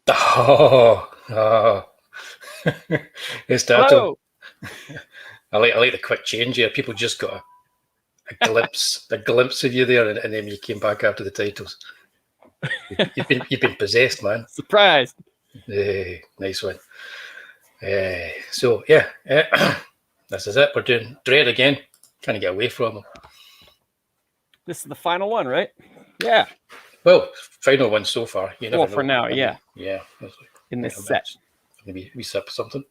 Oh. Statto. Hello. I like the quick change here. People just got a glimpse of you there, and then you came back after the titles. You've been possessed, man. Surprised. Nice one. So yeah, this is it. We're doing Dredd again. Trying to get away from them. This is the final one, right? Yeah. Well, final one so far. You never know. For now, yeah. Yeah. In this set. Maybe we sip something.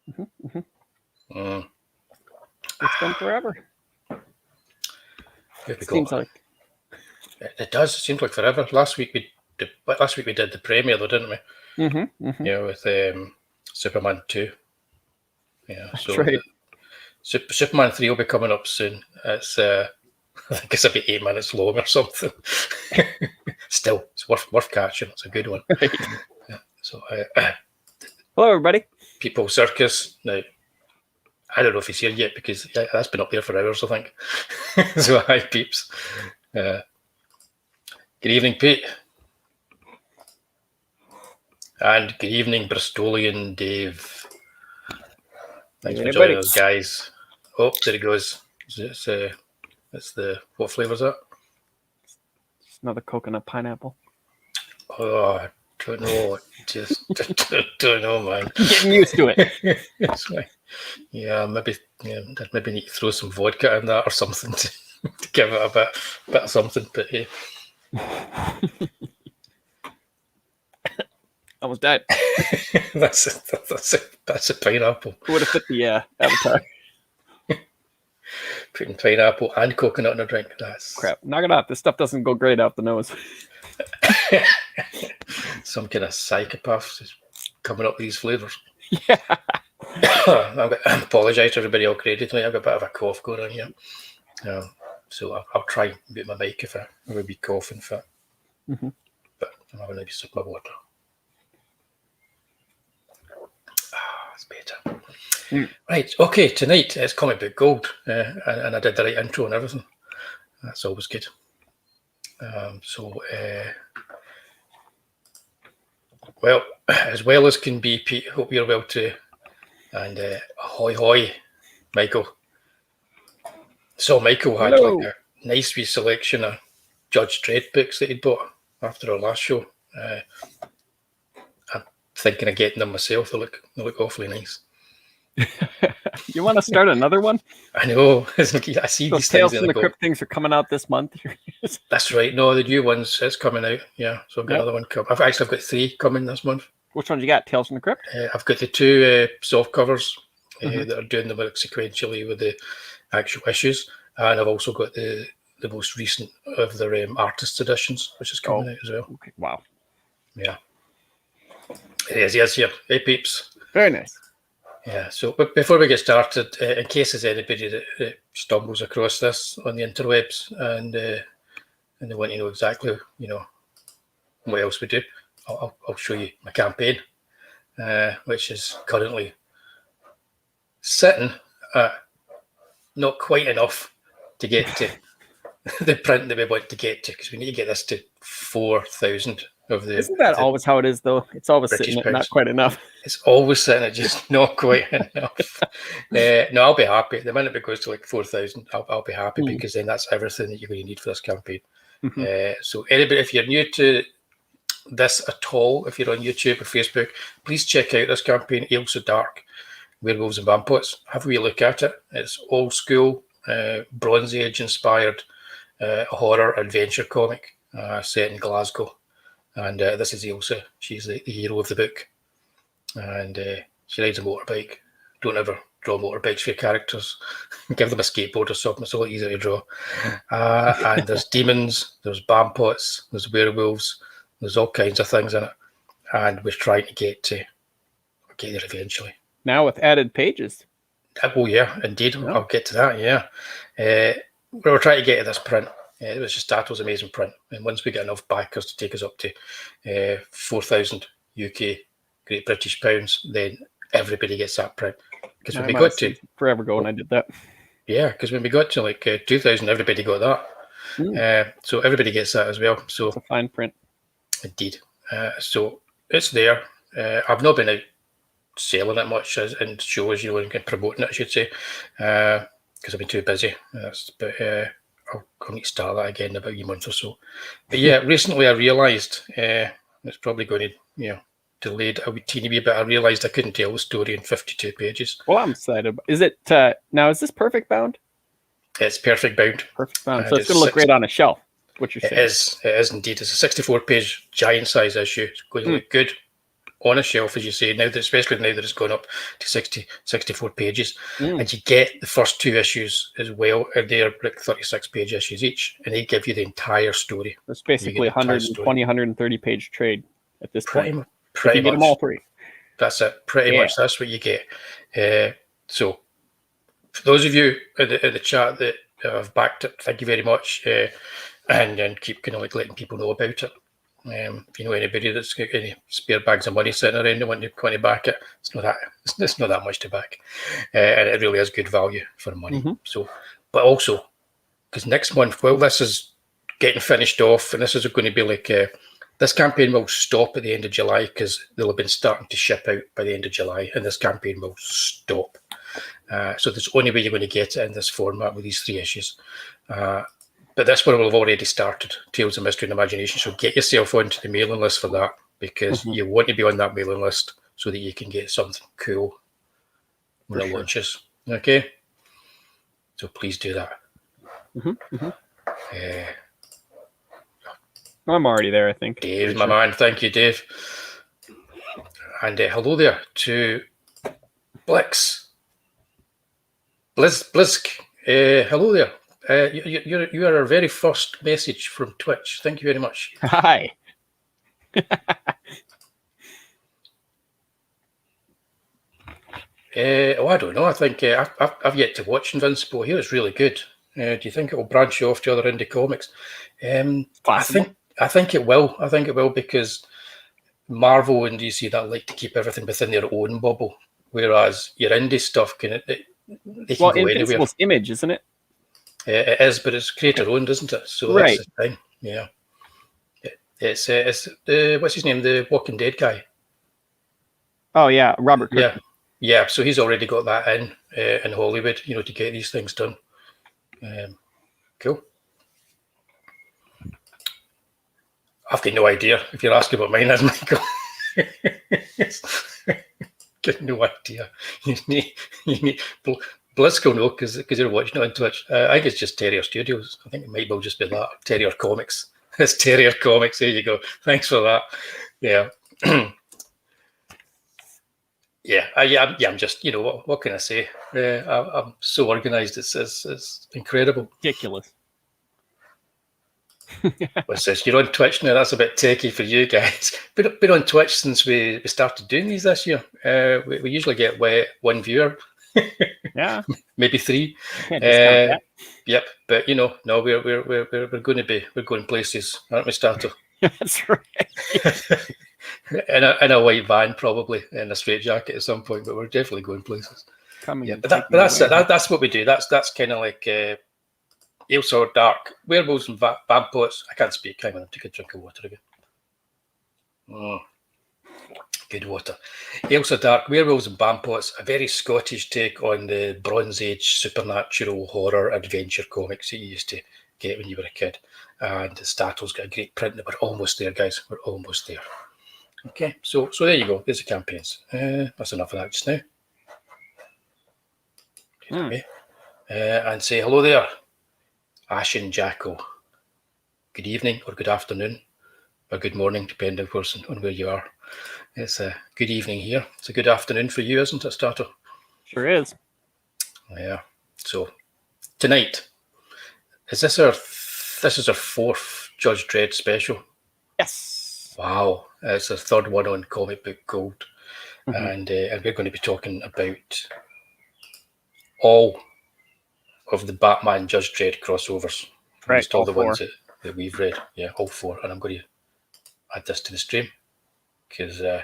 It's been forever. Seems like it does. It seems like forever. Last week we did the premiere, though, didn't we? Yeah, with Superman 2. Yeah, that's so right. Superman 3 will be coming up soon. It's I think it's about 8 minutes long or something. Still, it's worth catching. It's a good one. Right. Yeah, so hello, everybody. People Circus. Now, I don't know if he's here yet because that's been up there for hours, I think. So hi, peeps. Good evening, Pete. And good evening, Bristolian Dave. Thanks for joining us, guys. Oh, there it goes. It's the, what flavour is that? It's another coconut pineapple. Oh, I don't know. Just don't know, man. Getting used to it. It's like, maybe need to throw some vodka in that or something to give it a bit of something. But yeah. Almost died. that's a pineapple. It would have fit the avatar. Putting pineapple and coconut in a drink. That's crap. Knock it off. This stuff doesn't go great out the nose. Some kind of psychopath is coming up with these flavours. Yeah. I apologise to everybody already tonight. I've got a bit of a cough going on here. So I'll try and mute my mic if I will be coughing fit. But I'm having to sip my water. It's better. Right, okay, tonight it's Comic Book Gold, and I did the right intro and everything. That's always good. As well as can be, Pete, hope you're well too. And ahoy, Michael. So Michael had like a nice wee selection of Judge Dredd books that he'd bought after our last show. I'm thinking of getting them myself. They look awfully nice. You want to start another one? I know. I see these Tales from the Crypt things are coming out this month. That's right. No, the new one's it's coming out. Yeah, so I've got another one coming. I've got 3 coming this month. Which ones you got? Tales from the Crypt? I've got the 2 soft covers that are doing the work sequentially with the actual issues, and I've also got the most recent of their artist editions, which is coming out as well. Okay. Wow. Yeah. It is. Yes. Here. Hey, peeps. Very nice. Yeah, so but before we get started, in case there's anybody that stumbles across this on the interwebs and they want to know exactly, what else we do, I'll show you my campaign, which is currently sitting at not quite enough to get to the print that we want to get to, because we need to get this to 4,000 of the. Isn't that always how it is, though? It's always British sitting at not quite enough. It's always sitting at just not quite enough. No, I'll be happy. The minute it goes to like 4,000, I'll be happy because then that's everything that you're going to need for this campaign. So anybody, if you're new to this at all, if you're on YouTube or Facebook, please check out this campaign, Ale So Dark, Werewolves and Vampires. Have a wee look at it. It's old school, Bronze Age inspired horror adventure comic set in Glasgow. And this is Ailsa. She's the hero of the book. And she rides a motorbike. Don't ever draw motorbikes for your characters. Give them a skateboard or something. It's a lot easier to draw. And there's demons, there's vampots, there's werewolves, there's all kinds of things in it. And we're trying to get there eventually. Now with added pages. Oh, yeah, indeed. Yeah. I'll get to that, yeah. We're trying to get to this print. It was just Statto's amazing print. And once we get enough backers to take us up to 4,000 UK Great British pounds, then everybody gets that print. Because when we got to forever ago when I did that. Yeah, because when we got to like 2,000, everybody got that. So everybody gets that as well. So it's a fine print. Indeed. So it's there. I've not been out selling it much in shows, and promoting it, I should say, because I've been too busy. But I'll need to start that again in about a month or so. But yeah, recently I realised it's probably going to, delayed a teeny wee bit. I realised I couldn't tell the story in 52 pages. Well, I'm excited. Is it now? Is this perfect bound? It's perfect bound. Perfect bound. So it's going to look great on a shelf. What you're saying? It is indeed. It's a 64-page giant size issue. It's going to look good on a shelf, as you say, especially now that it's gone up to 64 pages. And you get the first 2 issues as well, and they're like 36-page issues each, and they give you the entire story. It's basically 120, 130-page trade at this point. Pretty you much. Get them all 3. That's it. Pretty much. That's what you get. So, for those of you in the chat that have backed it, thank you very much, and keep kind of like letting people know about it. If you know anybody that's got any spare bags of money sitting around and want to back it, it's not that much to back, and it really is good value for money. So, but also because next month, well, this is getting finished off, and this is going to be like this campaign will stop at the end of July because they'll have been starting to ship out by the end of July, and this campaign will stop. So there's only way you're going to get it in this format with these 3 issues. But this one will have already started, Tales of Mystery and Imagination. So get yourself onto the mailing list for that, because you want to be on that mailing list so that you can get something cool when it launches. Okay? So please do that. I'm already there, I think. Dave, my man. Thank you, Dave. And hello there to Blisk. Hello there. You are our very first message from Twitch. Thank you very much. Hi. I don't know. I think I've yet to watch Invincible. Here it's really good. Do you think it will branch off to other indie comics? I think it will. I think it will, because Marvel and DC that like to keep everything within their own bubble, whereas your indie stuff they can go anywhere. Image, isn't it? It is, but it's creator owned, isn't it? So that's the thing. Yeah. It's what's his name? The Walking Dead guy. Oh yeah, Robert Kirkman. Yeah. So he's already got that in Hollywood, to get these things done. Cool. I've got no idea. If you're asking about mine, as Michael, got no idea. You need Blisk will know because you're watching it on Twitch. I think it's just Terrier Studios. I think it might well just be that Terrier Comics. It's Terrier Comics. There you go. Thanks for that. Yeah. I'm just, what can I say? I'm so organized. It's incredible. Ridiculous. What's this? You're on Twitch now. That's a bit techie for you guys. Been on Twitch since we started doing these this year. We usually get 1 viewer. Yeah, maybe 3. Yep, but no, we're going places, aren't we, Statto? That's right. in a white van, probably in a straitjacket at some point, but we're definitely going places. But that's it. That's what we do. That's kind of like Ailsa Dark, Werewolves and Vampires. I can't speak. Hang on, I'll take a drink of water again. Good water. Ailsa Dark, Werewolves and Vampires, a very Scottish take on the Bronze Age supernatural horror adventure comics that you used to get when you were a kid. And Statto's got a great print. We're almost there, guys. We're almost there. Okay, so there you go. There's the campaigns. That's enough of that just now. And say hello there, Ashen Jacko. Good evening or good afternoon or good morning, depending, of course, on where you are. It's a good evening here. It's a good afternoon for you, isn't it, Statto? Sure is. Yeah. So tonight, this is our 4th Judge Dredd special. Yes. Wow. It's the 3rd one on Comic Book Gold. And we're going to be talking about all of the Batman Judge Dredd crossovers. Right. All the 4 ones that we've read. Yeah, all 4. And I'm going to add this to the stream because look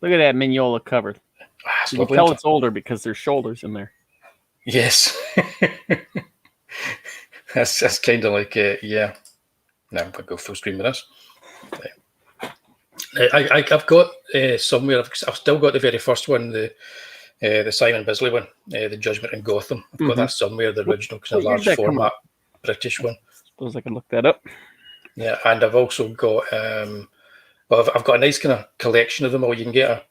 at that Mignola cover. You can tell it's older because there's shoulders in there. Yes. That's kind of like, yeah. Now I'm going to go full screen with this. I've got somewhere. I've still got the very first one, the Simon Bisley one, the Judgment in Gotham. I've got that somewhere, the original, because a large format British one. I suppose I can look that up. Yeah, and I've also got I've got a nice kind of collection of them all. You can get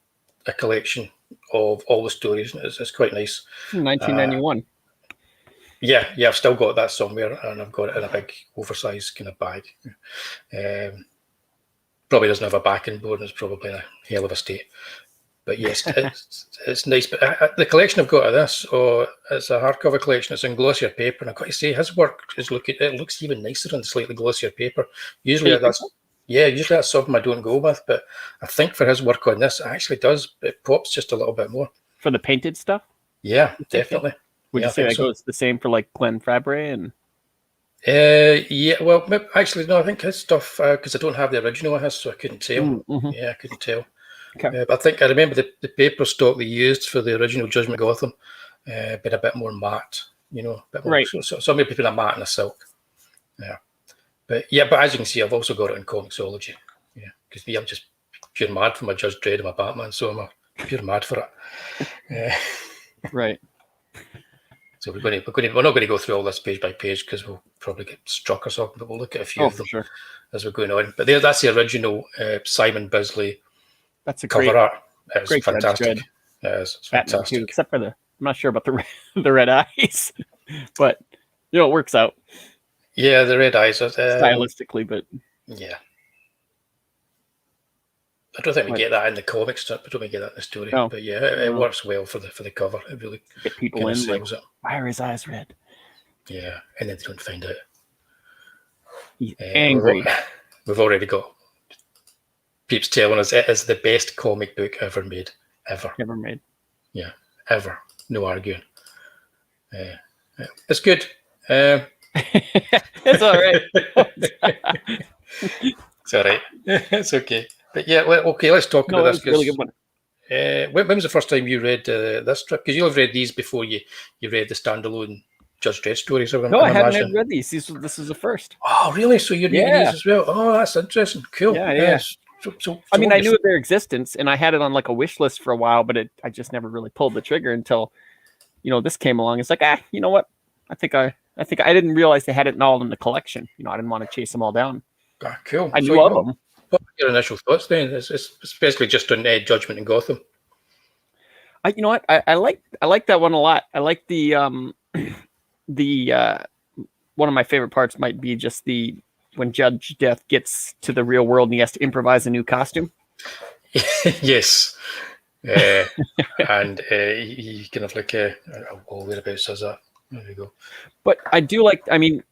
a collection of all the stories. It's quite nice. 1991. Yeah, I've still got that somewhere, and I've got it in a big oversized kind of bag. Probably doesn't have a backing board, and it's probably in a hell of a state. But yes, it's nice. But the collection I've got of this, it's a hardcover collection. It's in glossier paper, and I've got to say, his work looks even nicer on slightly glossier paper. Usually that's something I don't go with, but I think for his work on this, it actually does. It pops just a little bit more. For the painted stuff? Yeah, definitely. Would you say that goes the same for like Glenn Fabry and? Yeah, well, actually, no. I think his stuff, because I don't have the original of his, so I couldn't tell. Mm-hmm. Yeah, I couldn't tell. Okay. But I remember the paper stock they used for the original Judgment Gotham, been a bit more matte. A bit more, right? So maybe between a matte and a silk. Yeah, but as you can see, I've also got it in Comixology. Yeah, because I'm just pure mad for my Judge Dredd and my Batman, so I'm pure mad for it. Right. So we're not going to go through all this page by page because we'll probably get struck or something, but we'll look at a few of them as we're going on. But that's the original Simon Bisley. That's a cover art. It's great fantastic. It's fantastic. Too, except for I'm not sure about the red eyes, but it works out. Yeah, the red eyes are stylistically, but yeah. I don't think we get that in the comics. I don't think we get that in the story. No. But yeah, it works well for the cover. It really get people in. Like, why are his eyes red? Yeah, and then they don't find out. He's angry. We've already got peeps telling us it is the best comic book ever made. Ever made. Yeah, ever. No arguing. It's good. It's all right. It's all right. It's okay. But yeah, okay, let's talk about this. Really good one. When was the first time you read this strip? Because you'll have read these before you read the standalone Judge Dredd stories. No, I haven't read these. This is the first. Oh, really? So you're reading these as well? Oh, that's interesting. Cool. Yeah. So I mean, I knew of their existence, and I had it on like a wish list for a while, but I just never really pulled the trigger until, this came along. It's like, you know what? I think I didn't realize they had it all in the collection. I didn't want to chase them all down. Cool. I knew of them. What were your initial thoughts then? It's basically just on Judgment in Gotham. You know what? I like that one a lot. I like the one of my favorite parts might be just when Judge Death gets to the real world and he has to improvise a new costume. Yes. And he kind of like whereabouts is that? There we go. But I do like,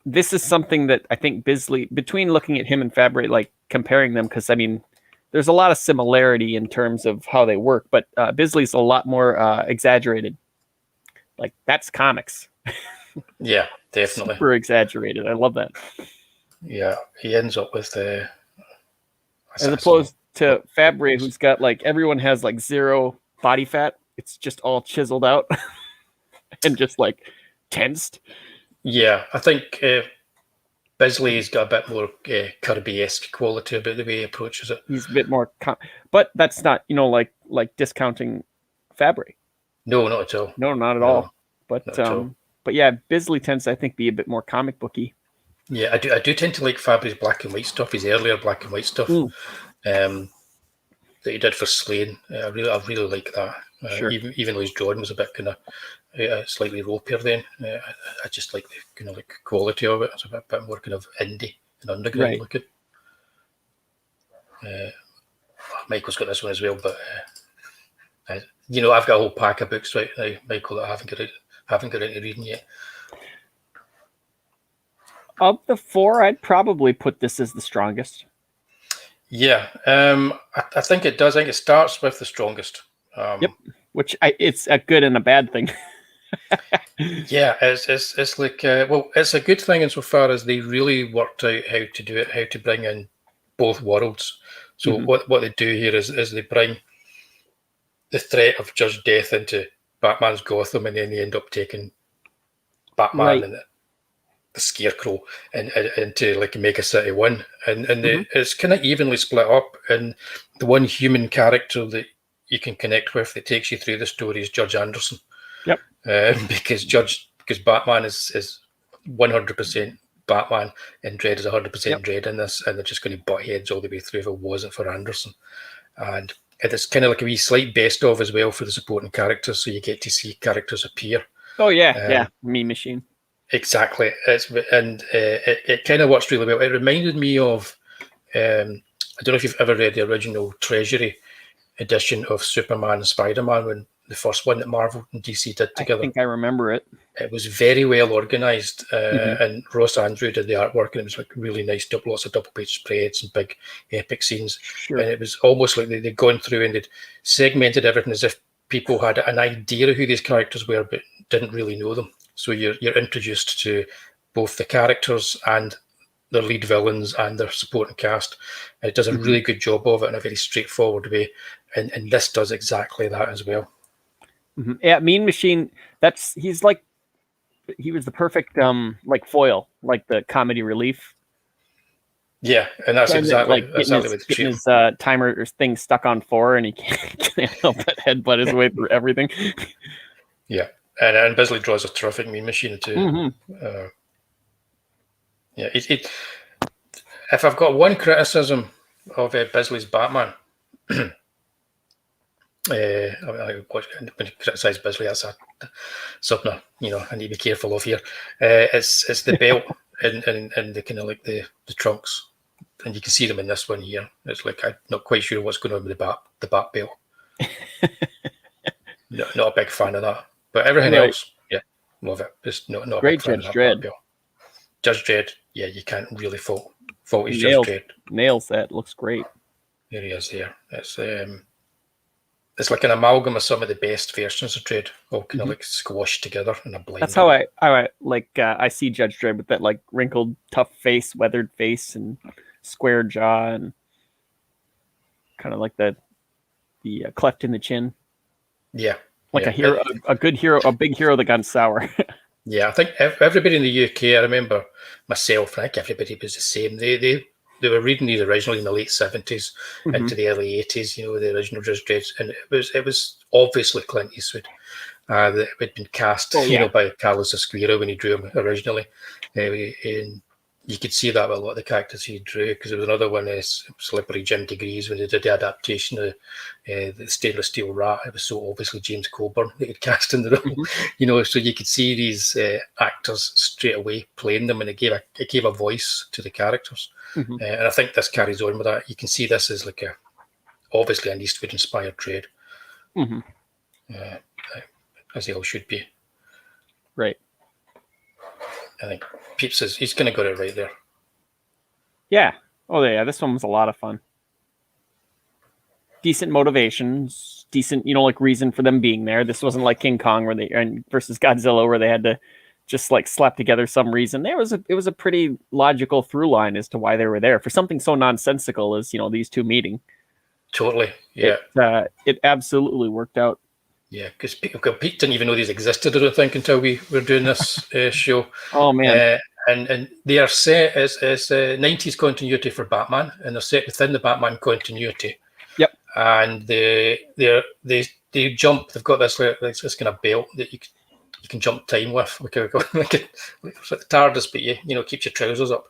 this is something that I think Bisley, between looking at him and Fabry, like comparing them, because there's a lot of similarity in terms of how they work, but Bisley's a lot more exaggerated. Like, that's comics. Yeah, definitely. Super exaggerated. I love that. Yeah, he ends up with as opposed to Fabry, who's got like, everyone has like zero body fat. It's just all chiseled out and just like tensed. Yeah, I think Bisley's got a bit more Kirby-esque quality about the way he approaches it. He's a bit more, but that's not like discounting Fabry. No, not at all. No, not at all. But but yeah, Bisley tends to, I think, be a bit more comic booky. Yeah, I do tend to like Fabry's black and white stuff. His earlier black and white stuff that he did for Slain. I really like that. Sure. Even though his drawing was a bit kind of slightly ropier then, I just like the kind of like quality of it. It's a bit more kind of indie and underground looking. Michael's got this one as well, but I've got a whole pack of books right now, Michael, that I haven't got into reading yet. Of the four, I'd probably put this as the strongest. Yeah, I think it does. I think it starts with the strongest. Yep, which it's a good and a bad thing. Yeah, it's like it's a good thing insofar as they really worked out how to do it, how to bring in both worlds. So what they do here is they bring the threat of Judge Death into Batman's Gotham, and then they end up taking Batman in it. Scarecrow into like Mega City 1, and it's kind of evenly split up, and the one human character that you can connect with that takes you through the story is Judge Anderson. Yep. Because Batman is 100% Batman, and Dredd is 100% Dredd in this, and they're just going to butt heads all the way through if it wasn't for Anderson. And it's kind of like a wee slight best of as well for the supporting characters, so you get to see characters appear. Oh yeah, Mean Machine. Exactly. It kind of works really well. It reminded me of I don't know if you've ever read the original Treasury edition of Superman and Spider-Man, when the first one that Marvel and DC did together. I think I remember it. It was very well organized, and Ross Andrew did the artwork, and it was like really nice, lots of double-page spreads and big epic scenes. Sure. And it was almost like they'd gone through and they'd segmented everything as if people had an idea of who these characters were, but didn't really know them. So you're introduced to both the characters and their lead villains and their supporting cast. And it does a really good job of it in a very straightforward way. And this does exactly that as well. Yeah, Mean Machine, he was the perfect like foil, like the comedy relief. Yeah, and that's exactly what the getting his timer thing stuck on 4, and he can't help but headbutt his way through everything. Yeah, and Bisley draws a terrific Mean Machine too. If I've got one criticism of Bisley's Batman, when you criticise Bisley, that's something I need to be careful of here. It's the belt and the kind of like the trunks, and you can see them in this one here. It's like I'm not quite sure what's going on with the bat belt. Not a big fan of that, but everything else, yeah, love it. Just not a great big fan Judge of that Dredd. bat belt. Judge Dredd, yeah, you can't really fault his Judge Dredd. Nails that. Looks great. There he is there. It's like an amalgam of some of the best versions of Dredd, all kind of like squashed together in a blend. That's how I like. I see Judge Dredd with that like wrinkled, tough face, weathered face, and square jaw, and kind of like the cleft in the chin. Yeah, like a hero, a good hero, a big hero that got sour. Yeah, I think everybody in the UK, I remember myself, and I think everybody was the same. They were reading these originally in the late 70s into the early 80s, the original Judge Dredd, and it was obviously Clint Eastwood that had been cast, by Carlos Esquire when he drew him originally, and you could see that with a lot of the characters he drew, because there was another one, Slippery Jim Degrees, when they did the adaptation of the Stainless Steel Rat. It was so obviously James Coburn that he'd cast in the role, so you could see these actors straight away playing them, and it gave a voice to the characters. And I think this carries on with that. You can see this as like obviously an Eastwood-inspired Dredd, as they all should be. Right. I think Peeps he's going to get it right there. Yeah. Oh, yeah. This one was a lot of fun. Decent motivations, decent, like reason for them being there. This wasn't like King Kong versus Godzilla where they had to just like slap together some reason. It was a pretty logical through line as to why they were there for something so nonsensical as these two meeting. Totally, yeah. It absolutely worked out. Yeah, because Pete didn't even know these existed, I don't think, until we were doing this show. Oh man! And they are set as 90s continuity for Batman, and they're set within the Batman continuity. Yep. And they jump. They've got this kind of belt that you can jump time with, like the TARDIS, but you keeps your trousers up,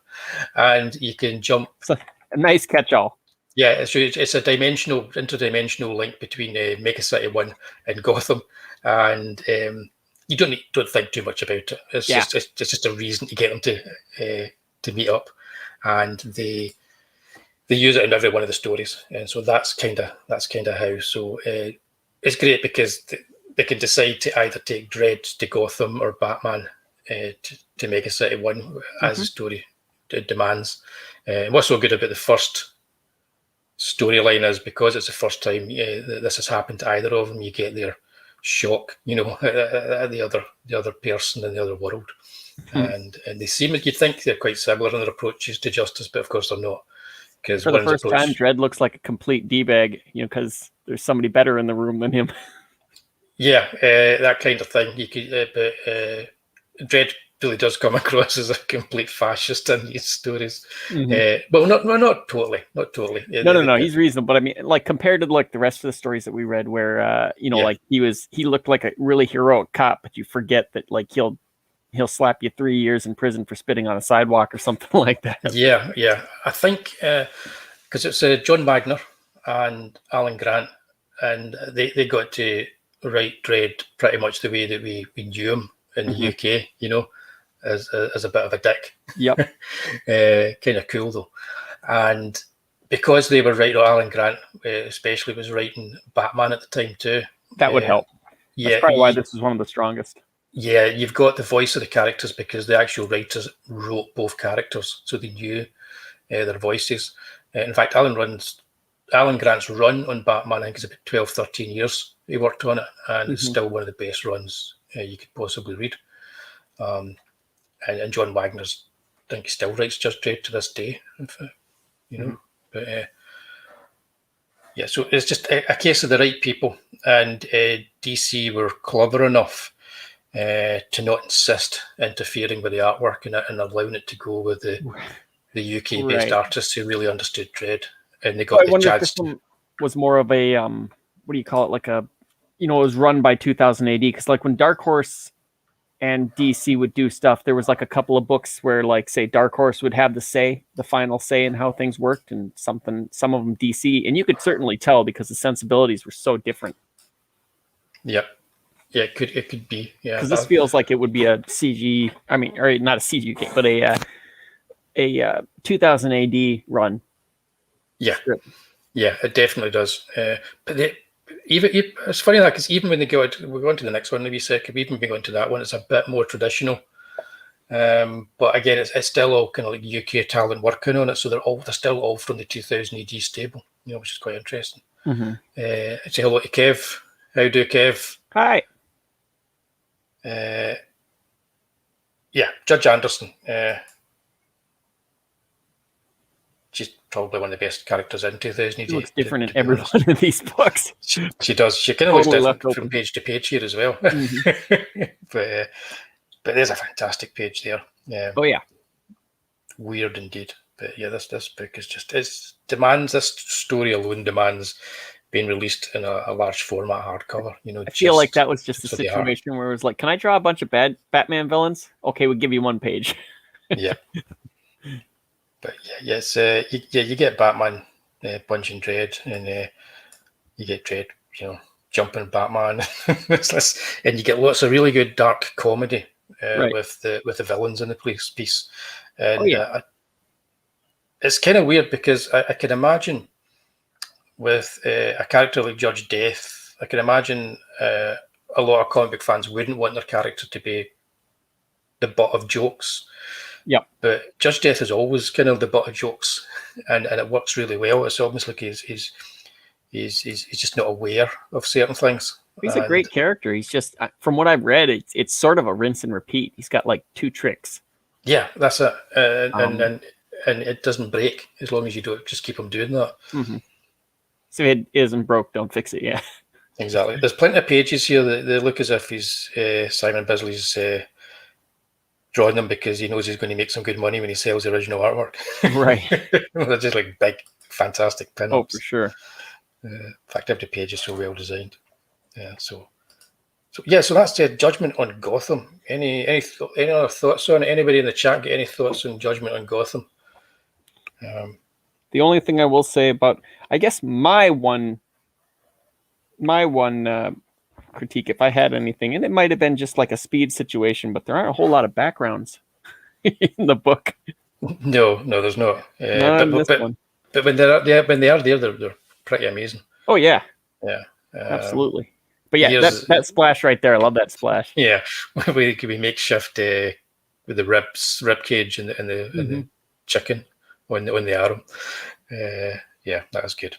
and you can jump. It's a nice catch-all. Yeah, it's a interdimensional link between Mega City 1 and Gotham, and you don't think too much about it. It's just a reason to get them to meet up, and they use it in every one of the stories, and so that's kind of how. So it's great because they can decide to either take Dredd to Gotham or Batman to Mega City 1 as the story demands. What's so good about the first storyline is because it's the first time this has happened to either of them, you get their shock, at the other person in the other world, and they seem, you'd think they're quite similar in their approaches to justice, but of course they're not. Because for the first time, Dredd looks like a complete d-bag, because there's somebody better in the room than him. Yeah, that kind of thing. You could, but Dredd really does come across as a complete fascist in these stories. Mhm. Well, not totally. No. He's reasonable, but I mean, like compared to like the rest of the stories that we read, where like he looked like a really heroic cop, but you forget that like he'll slap you 3 years in prison for spitting on a sidewalk or something like that. Yeah. I think because it's John Wagner and Alan Grant, and they got to write Dredd pretty much the way that we knew him in the UK, as a bit of a dick. Yep. Kind of cool though. And because they were writing, Alan Grant especially was writing Batman at the time too. That would help. Yeah, that's probably why this is one of the strongest. Yeah, you've got the voice of the characters because the actual writers wrote both characters, so they knew their voices. In fact, Alan Grant's run on Batman, I think, is about 12, 13 years he worked on it, and it's still one of the best runs you could possibly read. And John Wagner's, I think he still writes Judge Dredd to this day, But yeah, so it's just a case of the right people, and DC were clever enough to not insist interfering with the artwork and allowing it to go with the UK-based artists who really understood Dredd, and they got the chance. If this one was more of a what do you call it? Like a, it was run by 2000 AD, because like when Dark Horse and DC would do stuff, there was like a couple of books where, like, say, Dark Horse would have the final say in how things worked, and some of them DC, and you could certainly tell because the sensibilities were so different. Yeah, it could be. Yeah, because this feels like it would be a CG. I mean, or not a CG, but a 2000 AD run. Yeah, yeah, it definitely does. But it's funny that because even when they we'll go on to the next one in a second. Even when we go into that one, it's a bit more traditional. But again, it's still all kind of like UK talent working on it, so they're still all from the 2000 AD stable, which is quite interesting. Say hello to Kev. How do, Kev? Hi. Yeah, Judge Anderson. She's probably one of the best characters in 2000 AD. She looks different in every one of these books. She does. She kind of looks different from page to page here as well. But there's a fantastic page there. Oh yeah, weird indeed. But yeah, this book is just this story alone demands being released in a large format hardcover. I feel like that was just a situation where it was like, can I draw a bunch of bad Batman villains? Okay, we'll give you one page. Yeah. But yes, you get Batman punching Dredd, and you get Dredd, jumping Batman, and you get lots of really good dark comedy with the villains in the piece. And it's kind of weird because I can imagine with a character like Judge Death, I can imagine a lot of comic book fans wouldn't want their character to be the butt of jokes. Yeah, but Judge Death is always kind of the butt of jokes, and it works really well. It's almost like he's just not aware of certain things. He's a great character. He's just, from what I've read, it's sort of a rinse and repeat. He's got like 2 tricks. Yeah, that's it, and it doesn't break as long as you don't just keep him doing that. So if it isn't broke, don't fix it. Yeah, exactly. There's plenty of pages here that they look as if he's Simon Bisley's. Drawing them because he knows he's going to make some good money when he sells the original artwork. Right. They're just like big, fantastic pinups. Oh, for sure. In fact, every page is so well designed. Yeah. So that's the Judgment on Gotham. Any other thoughts on it? Anybody in the chat get any thoughts on Judgment on Gotham? The only thing I will say about, I guess my one critique, if I had anything, and it might have been just like a speed situation, but there aren't a whole lot of backgrounds in the book. No, there's not. But when they are there, they're pretty amazing. Oh yeah, yeah, absolutely. But yeah, that splash right there, I love that splash. Yeah, we makeshift with the rib cage and the chicken on the arm. Yeah, that was good.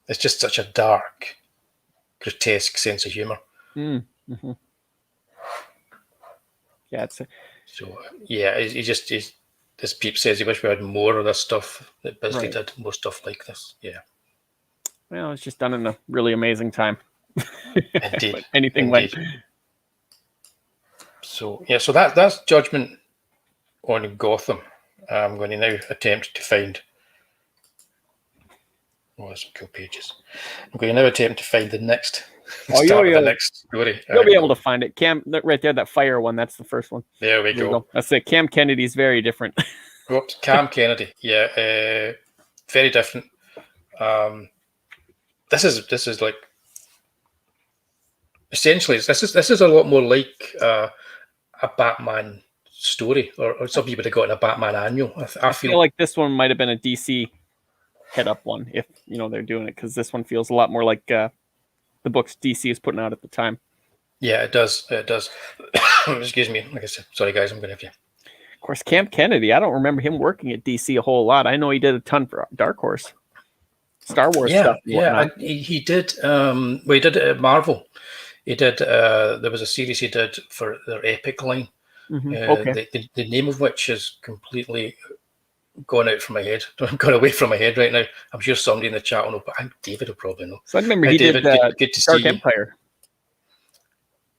It's just such a dark, grotesque sense of humor. Yeah, he's this Peep says he wish we had more of this stuff that Bisley did, more stuff like this. Yeah. Well, it's just done in a really amazing time. Indeed. Anything like. So that's Judgment on Gotham. I'm going to now attempt to find. Oh, there's some cool pages. I'm going to now attempt to find the next start of the next story. You'll be able to find it. Cam, right there, that fire one. That's the first one. There we go. That's it. Cam Kennedy's very different. Whoops, Cam Kennedy. Yeah, very different. This is like essentially this is a lot more like a Batman story, or something you would have got in a Batman annual. I feel like this one might have been a DC head up one, if they're doing it, because this one feels a lot more like the books DC is putting out at the time. Yeah, it does. It does. Excuse me. Like I said, sorry guys, I'm going to have you. Of course, Cam Kennedy. I don't remember him working at DC a whole lot. I know he did a ton for Dark Horse, Star Wars stuff. Yeah, he did. He did it at Marvel. He did. There was a series he did for their Epic line. Okay. The name of which is completely gone out from my head. Gone away from my head right now. I'm sure somebody in the chat will know, but David will probably know. So I remember he David, did good to Dark see Empire.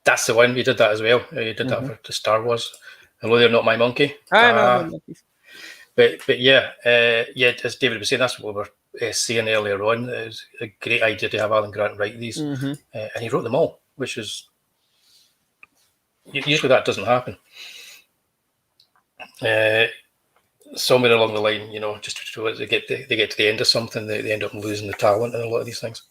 That's the one. He did that as well. He did that for the Star Wars. Hello there, not my monkey. I know. But yeah, as David was saying, that's what we were saying earlier on. It was a great idea to have Alan Grant write these, and he wrote them all, which is usually that doesn't happen. Somewhere along the line, just they get to the end of something, they end up losing the talent in a lot of these things.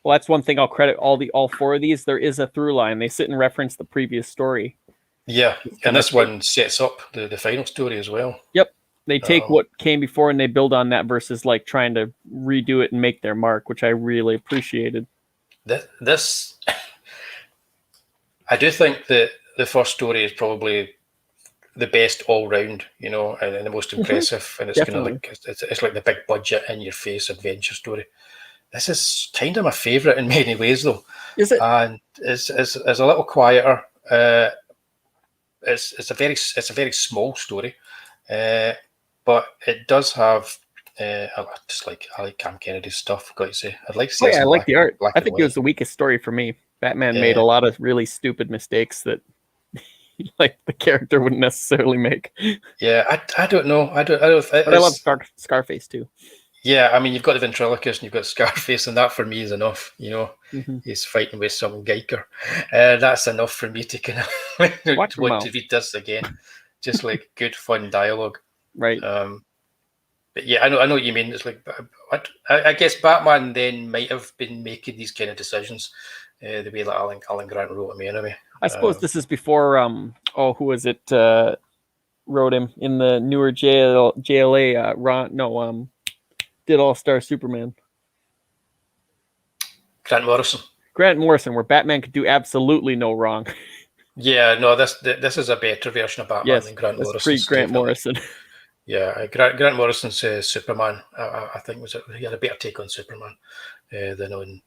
Well, that's one thing I'll credit all four of these. There is a through line. They sit and reference the previous story. Yeah, and this one sets up the final story as well. Yep. They take what came before and they build on that versus like trying to redo it and make their mark, which I really appreciated. This I do think that the first story is probably the best all round, and the most impressive. And it's kind of like it's like the big budget in your face adventure story. This is kind of my favorite in many ways, though. Is it? And it's a little quieter. It's a very small story, but it does have. I like Cam Kennedy's stuff. I've got to say, I'd like to see. I like the art. I think it was the weakest story for me. Batman made a lot of really stupid mistakes that, like, the character wouldn't necessarily make. Yeah, I don't know. But I love Scarface too. Yeah, I mean, you've got the ventriloquist and you've got Scarface, and that for me is enough. He's fighting with some Geiger. That's enough for me to kind of want to read this again. Just like good, fun dialogue. Right. But yeah, I know what you mean. It's like, I guess Batman then might have been making these kind of decisions the way that Alan Grant wrote him anyway. I suppose this is before, who was it wrote him in the newer JLA, did All-Star Superman. Grant Morrison, where Batman could do absolutely no wrong. Yeah, no, this is a better version of Batman than Grant Morrison. Pre-Grant Morrison. Yeah, Grant Morrison's Superman, I think he had a better take on Superman than on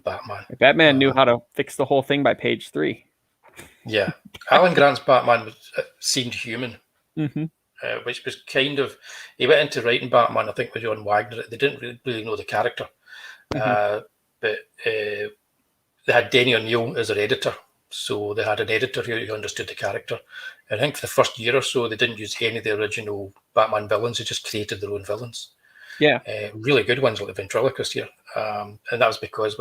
Batman. Batman knew how to fix the whole thing by page 3. Yeah, Alan Grant's Batman seemed human. Which was kind of, he went into writing Batman, I think, with John Wagner. They didn't really know the character, but they had Denny O'Neil as their editor, so they had an editor who understood the character. And I think for the first year or so, they didn't use any of the original Batman villains; they just created their own villains. Yeah, really good ones like the ventriloquist here, and that was because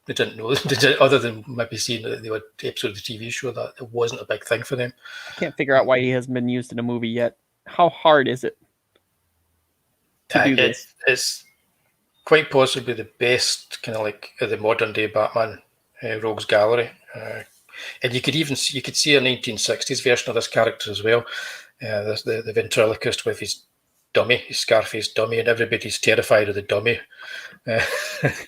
they didn't know, other than maybe seeing the odd episode of the TV show, that it wasn't a big thing for them. I can't figure out why he hasn't been used in a movie yet. How hard is it to do this? It's quite possibly the best kind of like the modern day Batman rogues gallery, and you could see a 1960s version of this character as well. The ventriloquist with his dummy, his Scarface dummy, and everybody's terrified of the dummy.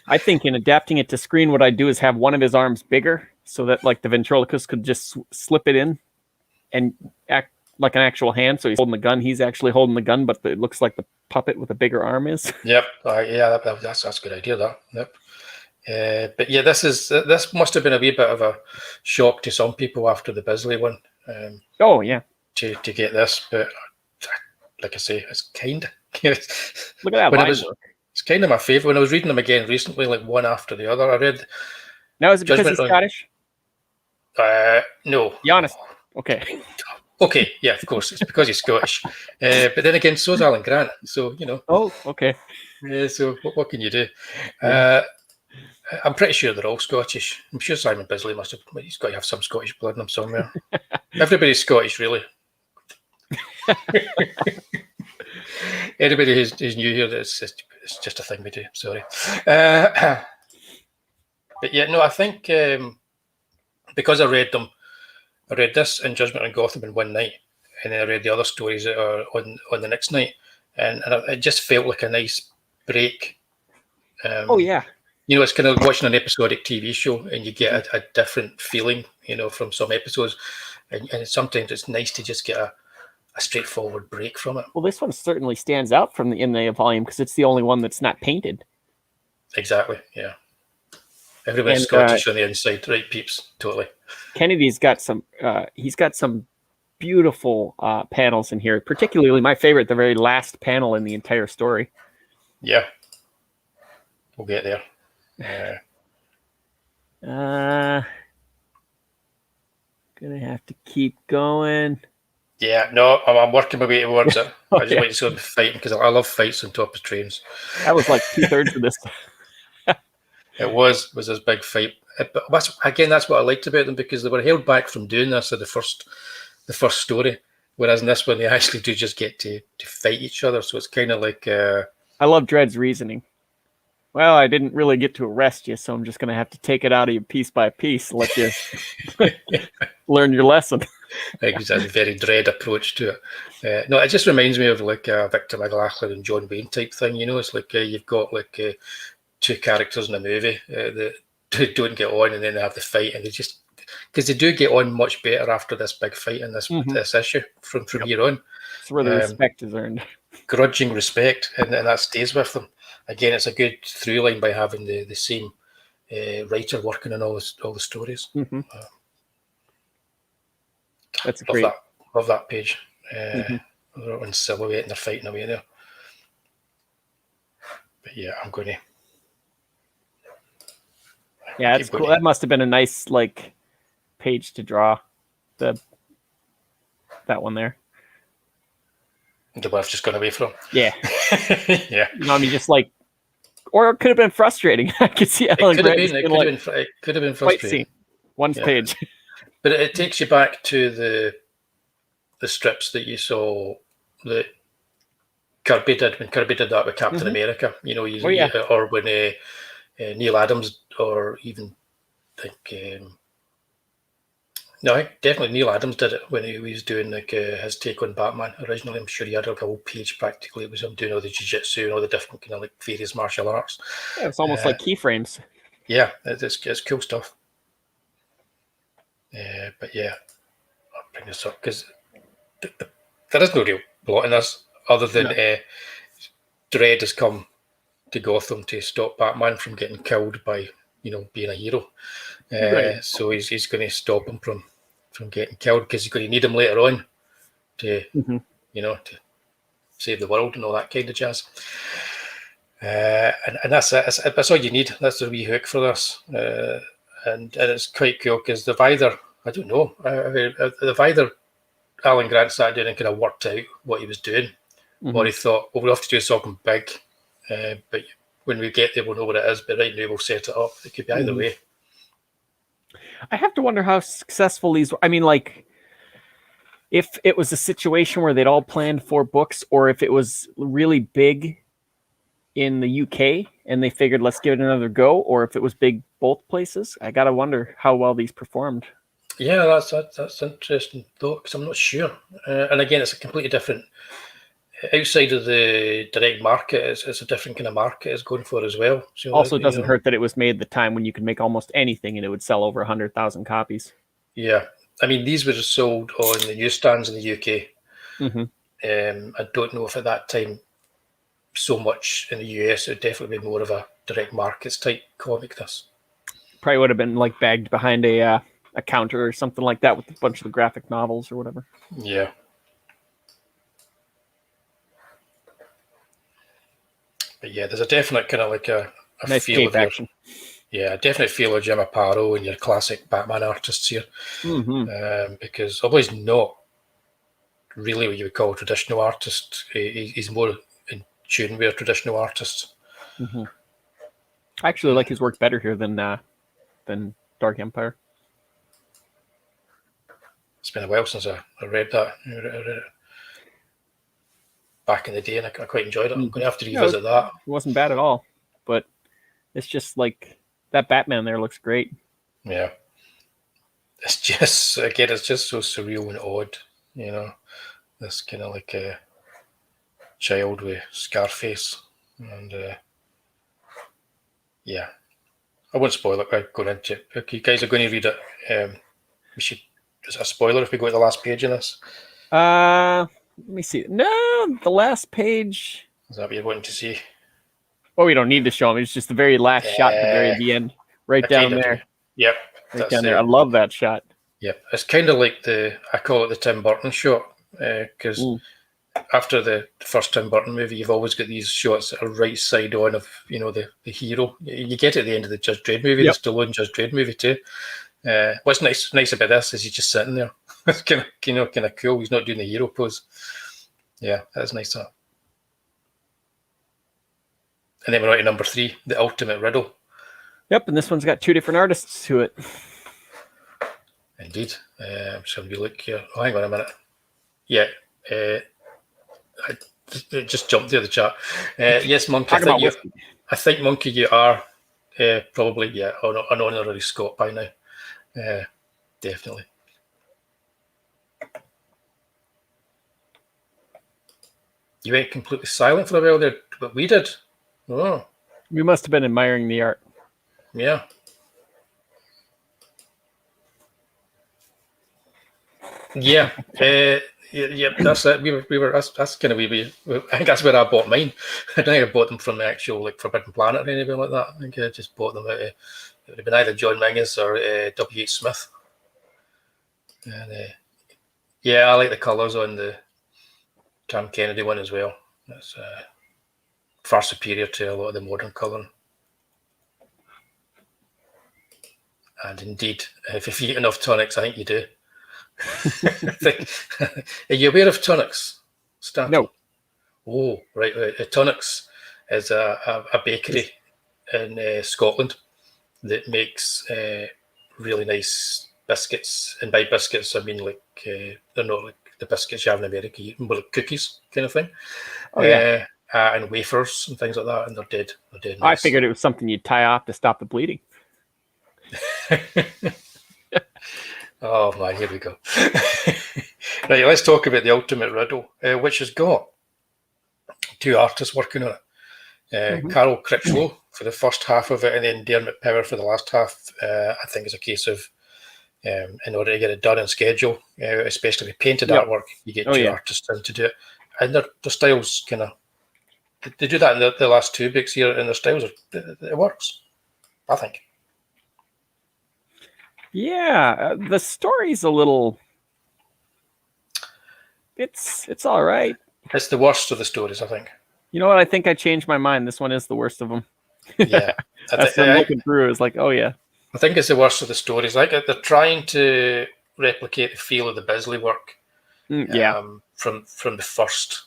I think in adapting it to screen, what I'd do is have one of his arms bigger so that like the ventriloquist could just slip it in and act like an actual hand. So he's holding the gun. He's actually holding the gun, but it looks like the puppet with a bigger arm is. Yep. That's a good idea, that. Yep. But yeah, this must have been a wee bit of a shock to some people after the Bisley one. To get this, but like I say, it's kind of look at that. It's kind of my favorite. When I was reading them again recently, like one after the other, I read. Now, is it because he's Scottish? No. Be honest. Okay. Okay, yeah, of course, it's because he's Scottish. But then again, so is Alan Grant. So Oh, okay. so what can you do? Yeah. I'm pretty sure they're all Scottish. I'm sure Simon Bisley must have. He's got to have some Scottish blood in him somewhere. Everybody's Scottish, really. Anybody who's new here, it's just a thing we do. Sorry. But yeah, no, I think because I read this in Judgment on Gotham in one night, and then I read the other stories that are on the next night, and it just felt like a nice break. Oh yeah. It's kind of watching an episodic TV show, and you get a different feeling, from some episodes, and sometimes it's nice to just get a straightforward break from it. Well, this one certainly stands out in the volume because it's the only one that's not painted. Exactly. Yeah. Everyone's Scottish on the inside, right, peeps? Totally. Kennedy's got some. He's got some beautiful panels in here. Particularly, my favorite, the very last panel in the entire story. Yeah. We'll get there. Gonna have to keep going. Yeah, no, I'm working my way towards it. I just want to see them fighting because I love fights on top of trains. That was like 2/3 of this. It was this big fight. But that's what I liked about them, because they were held back from doing this in the first story, whereas in this one they actually do just get to fight each other. So it's kind of like. I love Dredd's reasoning. Well, I didn't really get to arrest you, so I'm just going to have to take it out of you piece by piece, let you learn your lesson. Exactly, very Dredd approach to it. No, it just reminds me of like Victor McLachlan and John Wayne type thing. It's like you've got like two characters in a movie that don't get on, and then they have the fight, and they just, because they do get on much better after this big fight in this issue from here on. It's where the respect is earned. Grudging respect, and that stays with them. Again, it's a good through line by having the same writer working on all the stories. Mm-hmm. That's great. Love that page. They're in silhouette and they're fighting away there. But yeah, I'm going to. Yeah, it's cool. That must have been a nice page to draw. That one there. The one I've just gone away from. Yeah. Yeah. Just or it could have been frustrating. I could see Alan Grant. It could have been frustrating. One page. But it takes you back to the strips that you saw that Kirby did when Kirby did that with Captain America. Or when Neil Adams, or even definitely Neil Adams did it when he was doing his take on Batman originally. I'm sure he had a whole page practically. It was him doing all the jiu-jitsu and all the different kind of various martial arts. Yeah, it's almost like keyframes. Yeah, it's cool stuff. But yeah, I'll bring this up because there is no real plot in this other than Dredd has come to Gotham to stop Batman from getting killed by being a hero. Right. So he's going to stop him from getting killed, because he's going to need him later on to to save the world and all that kind of jazz. And that's it. That's all you need. That's the wee hook for this. And it's quite cool because they've either, I don't know, they've either Alan Grant sat down and kind of worked out what he was doing, or he thought, well, we'll have to do something big, but when we get there, we'll know what it is, but right now we'll set it up. It could be either way. I have to wonder how successful these were. I mean, if it was a situation where they'd all planned 4 books, or if it was really big in the UK and they figured let's give it another go, or if it was big both places. I gotta wonder how well these performed. Yeah, that's interesting though, because I'm not sure. And again, it's a completely different. Outside of the direct market, it's a different kind of market it's going for as well. So also, it doesn't hurt that it was made the time when you could make almost anything and it would sell over 100,000 copies. Yeah, I mean, these were sold on the newsstands in the UK. I don't know if at that time so much in the US. It would definitely be more of a direct markets type comic. This probably would have been bagged behind a counter or something like that with a bunch of the graphic novels or whatever. Yeah. But yeah, there's a definite kind of a nice feel of action. Yeah, I definitely feel like Jim Aparo and your classic Batman artists here, because although he's not really what you would call a traditional artist, he's more in tune with a traditional artist. I actually like his work better here than Dark Empire. It's been a while since I read that. I read it back in the day, and I quite enjoyed it. I'm going to have to revisit that. It wasn't bad at all, but it's just like that Batman there looks great. Yeah. It's just, again, it's just so surreal and odd, you know. This kind of like a child with Scarface. And yeah, I won't spoil it by going into it. If you guys are going to read it, we should. Is it a spoiler if we go to the last page of this? Let me see. No, the last page. Is that what you're wanting to see? Oh, we don't need to show him. It's just the very last shot at the very end, right down there. Yep, right down there. I love that shot. Yep, it's kind of like I call it the Tim Burton shot, because after the first Tim Burton movie, you've always got these shots that are right side on of the hero. You get it at the end of the Judge Dredd movie, the Stallone Judge Dredd movie too. What's nice about this is he's just sitting there. It's kind of cool. He's not doing the hero pose. Yeah, that's nice. That. And then we're on to number 3, the ultimate riddle. Yep, and this one's got 2 different artists to it. Indeed. So we look here. Oh, hang on a minute. Yeah. I just jumped there the chat. Yes, Monkey. I think Monkey, you are probably an honorary Scot by now. Definitely. You went completely silent for a while there, but we did. Oh. We must have been admiring the art. Yeah. Yeah. Yeah, that's it. We were. That's kind of I think that's where I bought mine. I don't think I bought them from the actual Forbidden Planet or anything like that. I think I just bought them out. It would have been either John Mingus or W.H. Smith. And yeah, I like the colours on the Tom Kennedy one as well. That's far superior to a lot of the modern colouring. And indeed, if you've eaten enough tonics, I think you do. Are you aware of tonics, Statto? No. Oh, right. Tonics is a bakery in Scotland that makes really nice biscuits. And by biscuits, I mean they're not like the biscuits you have in America, but like cookies kind of thing. Oh, yeah. And wafers and things like that, and they're dead. Nice. I figured it was something you'd tie off to stop the bleeding. Oh man, here we go. Right, let's talk about the ultimate riddle, which has got 2 artists working on it. Carol Critchlow for the first half of it, and then Dermot Power for the last half. I think it's a case of in order to get it done on schedule, especially with painted artwork, you get 2 artists in to do it, and their styles kind of they do that in the last 2 books here, and their styles it works, I think. Yeah, the story's a little. It's all right. It's the worst of the stories, I think. You know what? I think I changed my mind. This one is the worst of them. Yeah, that's what I'm looking through. It's like, oh yeah. I think it's the worst of the stories. Like they're trying to replicate the feel of the Bisley work. From the first,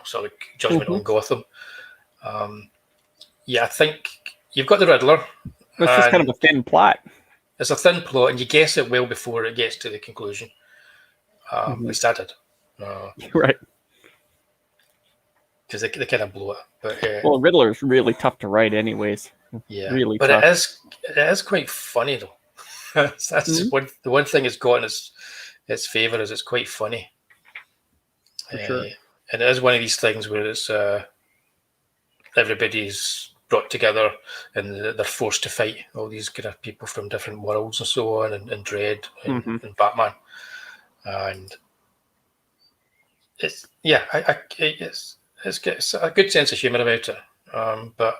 sort of Judgment on Gotham. I think you've got the Riddler. It's just kind of a thin plot. It's a thin plot, and you guess it well before it gets to the conclusion. At least I did. Right. Because they kind of blow it. But, well, Riddler is really tough to write anyways. Yeah. Really but tough. it is quite funny, though. That's the one thing it's got in its favour is it's quite funny. For sure. And it is one of these things where it's everybody's brought together and they're forced to fight all these kind of people from different worlds and so on, and Dredd and Batman, and it's it's a good sense of humour about it, but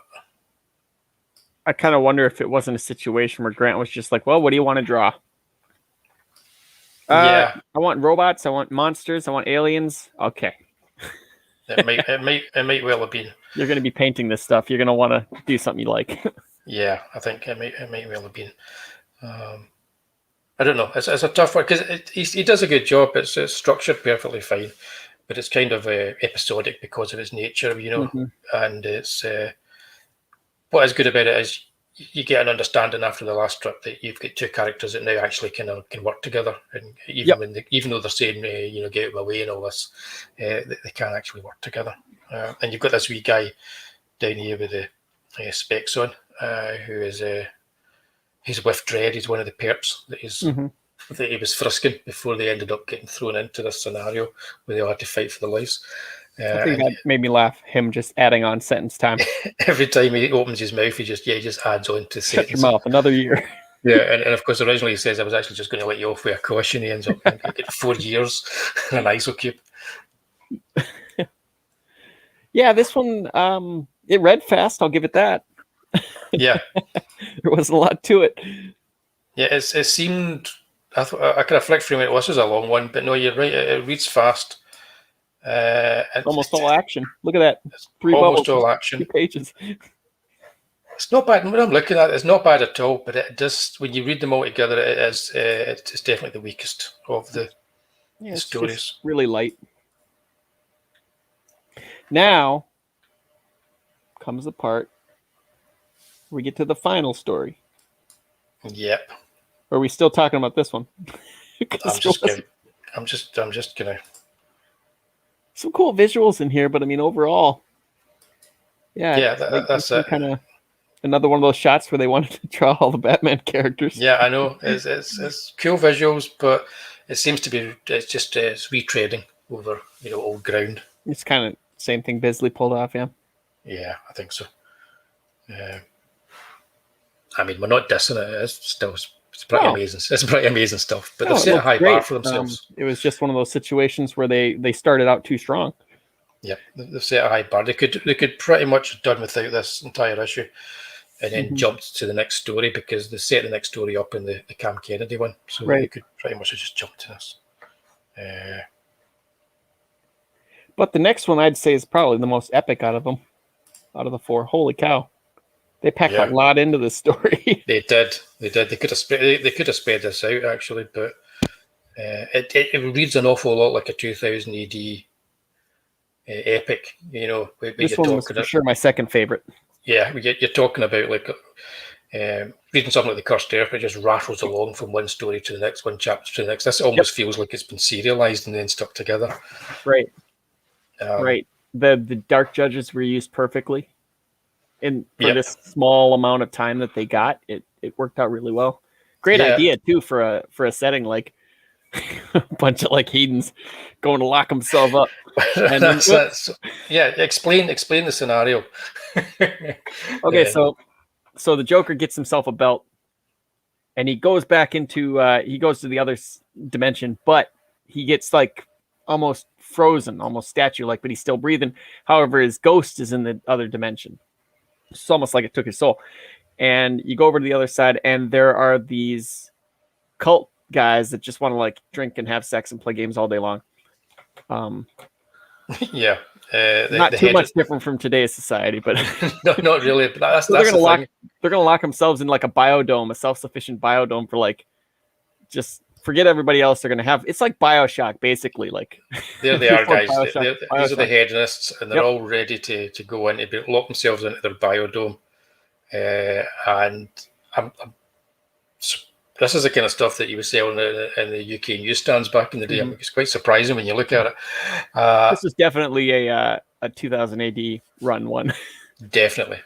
I kind of wonder if it wasn't a situation where Grant was just like, well, what do you want to draw? I want robots, I want monsters, I want aliens. Okay. It might well have been. You're going to be painting this stuff. You're going to want to do something you like. Yeah, I think it might well have been. I don't know. It's a tough one because he does a good job. It's structured perfectly fine, but it's kind of episodic because of its nature, Mm-hmm. And it's what is good about it is you get an understanding after the last strip that you've got two characters that now actually can work together, and even though they're saying get out of my way and all this, they can actually work together. And you've got this wee guy down here with the specs on, who is he's with Dredd. He's one of the perps that that he was frisking before they ended up getting thrown into this scenario where they all had to fight for their lives. I think that made me laugh. Him just adding on sentence time. Every time he opens his mouth, he just adds on to Shut your mouth. Another year. Yeah, and of course, originally he says I was actually just going to let you off with a caution. He ends up getting 4 years and an ISO cube. Yeah, this one it read fast. I'll give it that. Yeah, there wasn't a lot to it. Yeah, it seemed. I kind of flicked through it. This was a long one, but no, you're right. It reads fast. Almost all action. Look at that. 3 almost bubbles, all action. 2 pages. It's not bad. When I'm looking at it, it's not bad at all. But it just when you read them all together, it is. It's definitely the weakest of the stories. Just really light. Now comes the part where we get to the final story. Yep. Or are we still talking about this one? I'm just gonna. Some cool visuals in here, but I mean, overall, that's kind of another one of those shots where they wanted to draw all the Batman characters. Yeah, I know. It's cool visuals, but it seems to be it's retreading over old ground. It's kind of same thing Bisley pulled off, yeah. Yeah, I think so. I mean, we're not dissing it. It's pretty amazing. It's pretty amazing stuff. But they've set a high bar for themselves. It was just one of those situations where they started out too strong. Yeah, they've set a high bar. They could pretty much have done without this entire issue, and then jumped to the next story because they set the next story up in the Cam Kennedy one. So they could pretty much have just jumped to this. But the next one I'd say is probably the most epic out of them, out of the 4. Holy cow. They packed a lot into this story. They did. They could have sped this out actually, but it reads an awful lot like a 2000 AD epic. This one was for sure my second favorite. Yeah, you're talking about like reading something like The Cursed Earth, it just rattles along from one story to the next, one chapter to the next. This almost feels like it's been serialized and then stuck together. Right. Right. The Dark Judges were used perfectly. For this small amount of time that they got, it worked out really well. Great idea too for a setting like a bunch of like heathens going to lock themselves up. And explain the scenario. Okay, so the Joker gets himself a belt, and he goes back into he goes to the other dimension, but he gets like almost frozen, almost statue-like, but he's still breathing. However, his ghost is in the other dimension. It's almost like it took his soul. And you go over to the other side, and there are these cult guys that just want to like drink and have sex and play games all day long. Not too much different from today's society, but no, not really. But that's they're gonna lock themselves in like a biodome, a self-sufficient biodome for like just forget everybody else. They're gonna have it's like BioShock, basically. Like there they are, guys. These are the hedonists, and they're all ready to go in to lock themselves into their biodome. And this is the kind of stuff that you would sell in the UK newsstands back in the day. It's quite surprising when you look at it. This is definitely a 2000 AD run one. Definitely.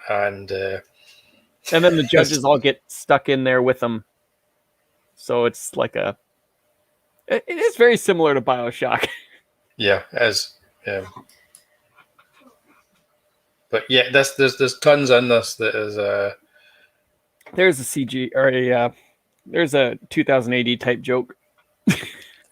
And then the judges all get stuck in there with them. So it's like it is very similar to BioShock. Yeah, but yeah, there's tons in this that is there's a CG or there's a 2000 AD type joke.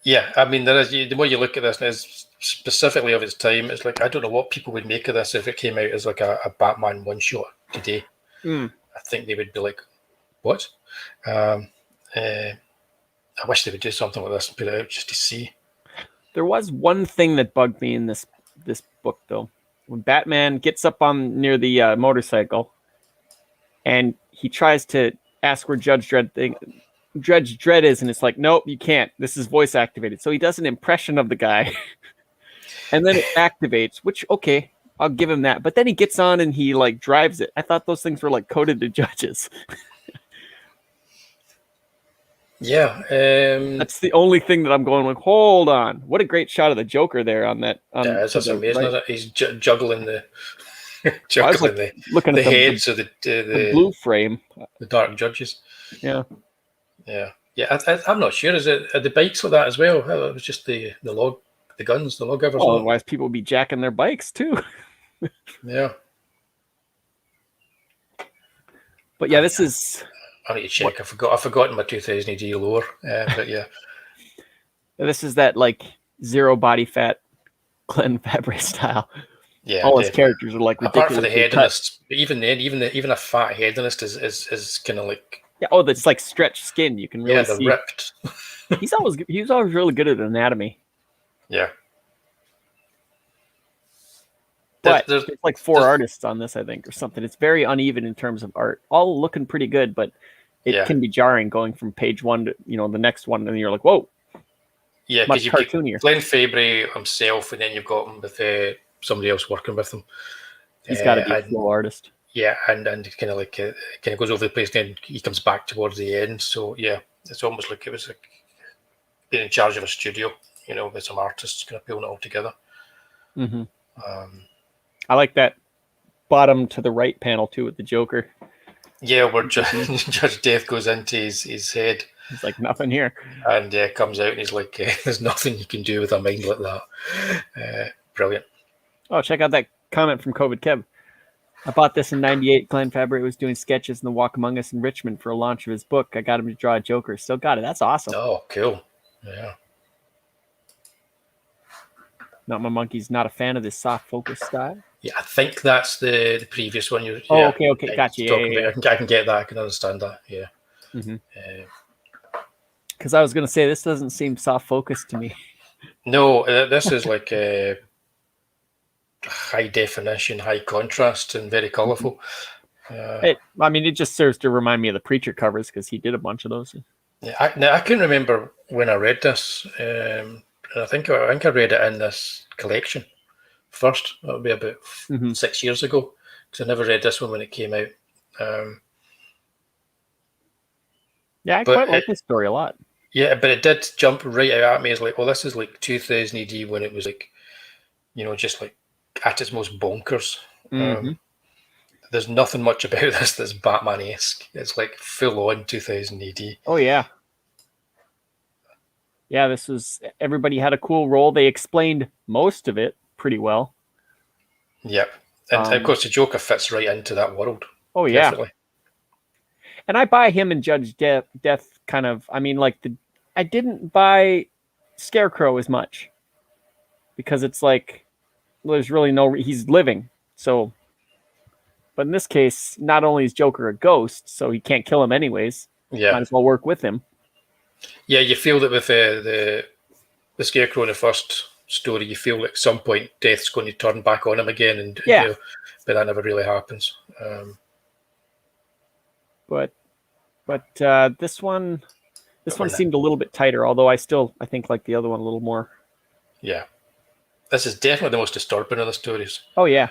Yeah, I mean there is. The more you look at this, and it's specifically of its time, it's like I don't know what people would make of this if it came out as like a Batman one shot today. I think they would be like, "What?" I wish they would do something like this and put it out just to see. There was one thing that bugged me in this this book, though. When Batman gets up on near the motorcycle, and he tries to ask where Judge Dredd is, and it's like, nope, you can't. This is voice activated. So he does an impression of the guy, and then it activates. Which, okay, I'll give him that. But then he gets on and he like drives it. I thought those things were like coded to judges. Yeah, that's the only thing that I'm going like. Hold on, what a great shot of the Joker there on that. Yeah, that's amazing. Right. Isn't it? He's juggling the looking the at heads of the blue frame, the dark judges. Yeah. I'm not sure. Is it the bikes like that as well? It was just the log givers. Oh, otherwise people would be jacking their bikes too. Yeah. But yeah, this is. I need to check. I've forgotten my 2000 AD lore. But yeah. This is that like zero body fat Glenn Fabry style. Yeah. All his characters are like ridiculous. Apart from the hedonist, even then, even a fat hedonist is kind of like. Yeah. Oh, that's like stretched skin. You can really see. Yeah, ripped. He's always really good at anatomy. Yeah. But there's like 4 artists on this, I think, or something. It's very uneven in terms of art. All looking pretty good, but it can be jarring going from page 1 to the next one, and you're like, whoa. Yeah, because you've got Glenn Fabry himself, and then you've got him with somebody else working with him. He's got to be a flow artist. Yeah, and kind of like goes over the place, then he comes back towards the end. So yeah, it's almost like it was like being in charge of a studio, with some artists kind of pulling it all together. Mm-hmm. I like that bottom to the right panel too with the Joker. Yeah, where Judge Death goes into his head. He's like, nothing here. And comes out and he's like, there's nothing you can do with a mind like that. Brilliant. Oh, check out that comment from COVID Kev. I bought this in 98. Glenn Fabry was doing sketches in the Walk Among Us in Richmond for a launch of his book. I got him to draw a Joker. Still got it. That's awesome. Oh, cool. Yeah. Not My Monkey's not a fan of this soft focus style. Yeah, I think that's the previous one. Okay, gotcha. Yeah. I can get that. I can understand that. Yeah. Because I was going to say, this doesn't seem soft focused to me. No, this is like high definition, high contrast, and very colorful. It just serves to remind me of the Preacher covers because he did a bunch of those. Yeah, I couldn't remember when I read this. I think I read it in this collection first. That would be about 6 years ago, because I never read this one when it came out. Yeah, I quite like this story a lot. Yeah, but it did jump right out at me as like, well, this is like 2000 AD when it was like, just like at its most bonkers. There's nothing much about this that's Batman-esque. It's like full on 2000 AD. Oh, yeah. Yeah, this was, everybody had a cool role. They explained most of it pretty well. Yep. And of course, the Joker fits right into that world. Oh, yeah. Definitely. And I buy him and Judge Death kind of, I didn't buy Scarecrow as much because it's like, there's really he's living. So, but in this case, not only is Joker a ghost, so he can't kill him anyways. Yeah. Might as well work with him. Yeah, you feel that with the Scarecrow in the first story, you feel like at some point Death's going to turn back on him again, and but that never really happens. But this one seemed a little bit tighter, although I think like the other one a little more. Yeah, this is definitely the most disturbing of the stories. Oh yeah,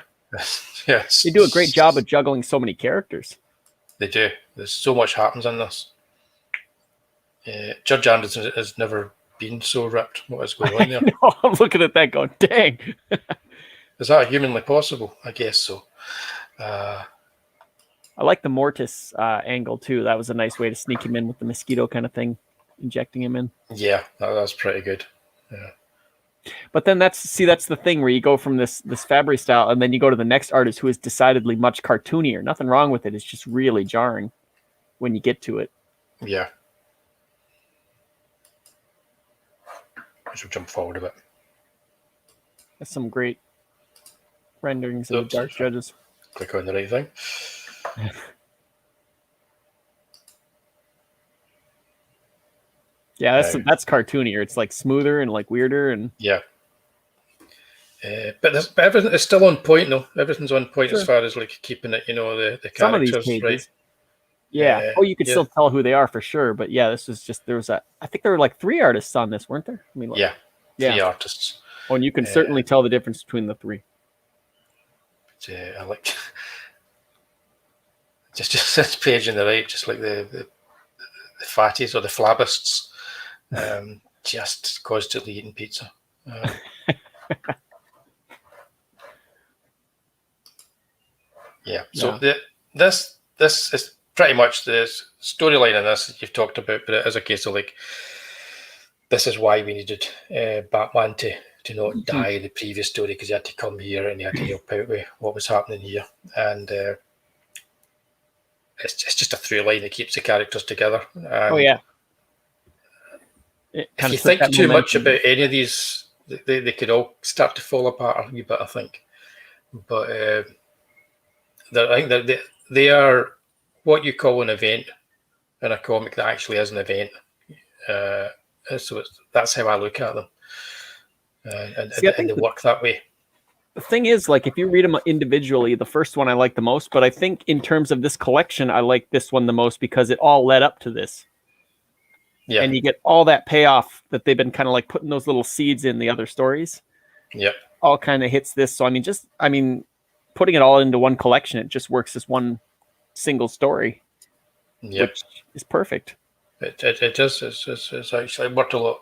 yes, they do a great job of juggling so many characters. They do. There's so much happens in this. Judge Anderson has never been so ripped. What is going on there? I'm looking at that going, dang. Is that humanly possible? I guess so. I like the Mortis angle too. That was a nice way to sneak him in with the mosquito kind of thing, injecting him in. Yeah, that's pretty good. Yeah. But then that's the thing where you go from this Fabry style and then you go to the next artist who is decidedly much cartoonier. Nothing wrong with it. It's just really jarring when you get to it. Yeah. I should jump forward a bit. That's some great renderings of the Dark Judges. Click on the right thing. Yeah, that's cartoonier. It's like smoother and like weirder and yeah. But everything is still on point, though. Everything's on point Sure. as far as like keeping it, the Some of these characters right. pages. Yeah. You could still tell who they are for sure. But yeah, this was just I think there were like 3 artists on this, weren't there? I mean, like, 3 artists. Oh, and you can certainly tell the difference between the 3. I like just this page on the right, just like the fatties or the flabbists, just constantly eating pizza. So this is pretty much the storyline in this that you've talked about, but it is a case of like, this is why we needed Batman to not die in the previous story, because he had to come here and he had to help out with what was happening here, and it's just a through line that keeps the characters together. If you think too much about any of these, they could all start to fall apart a wee bit, I think. But I think that they are what you call an event in a comic that actually is an event. So that's how I look at them, and they work that way. The thing is, like, if you read them individually, the first one I like the most, but I think in terms of this collection, I like this one the most because it all led up to this. Yeah. And you get all that payoff that they've been kind of like putting those little seeds in the other stories. Yep. All kind of hits this. So, I mean, putting it all into one collection, it just works as one single story, which is perfect. It does. It's actually worked a lot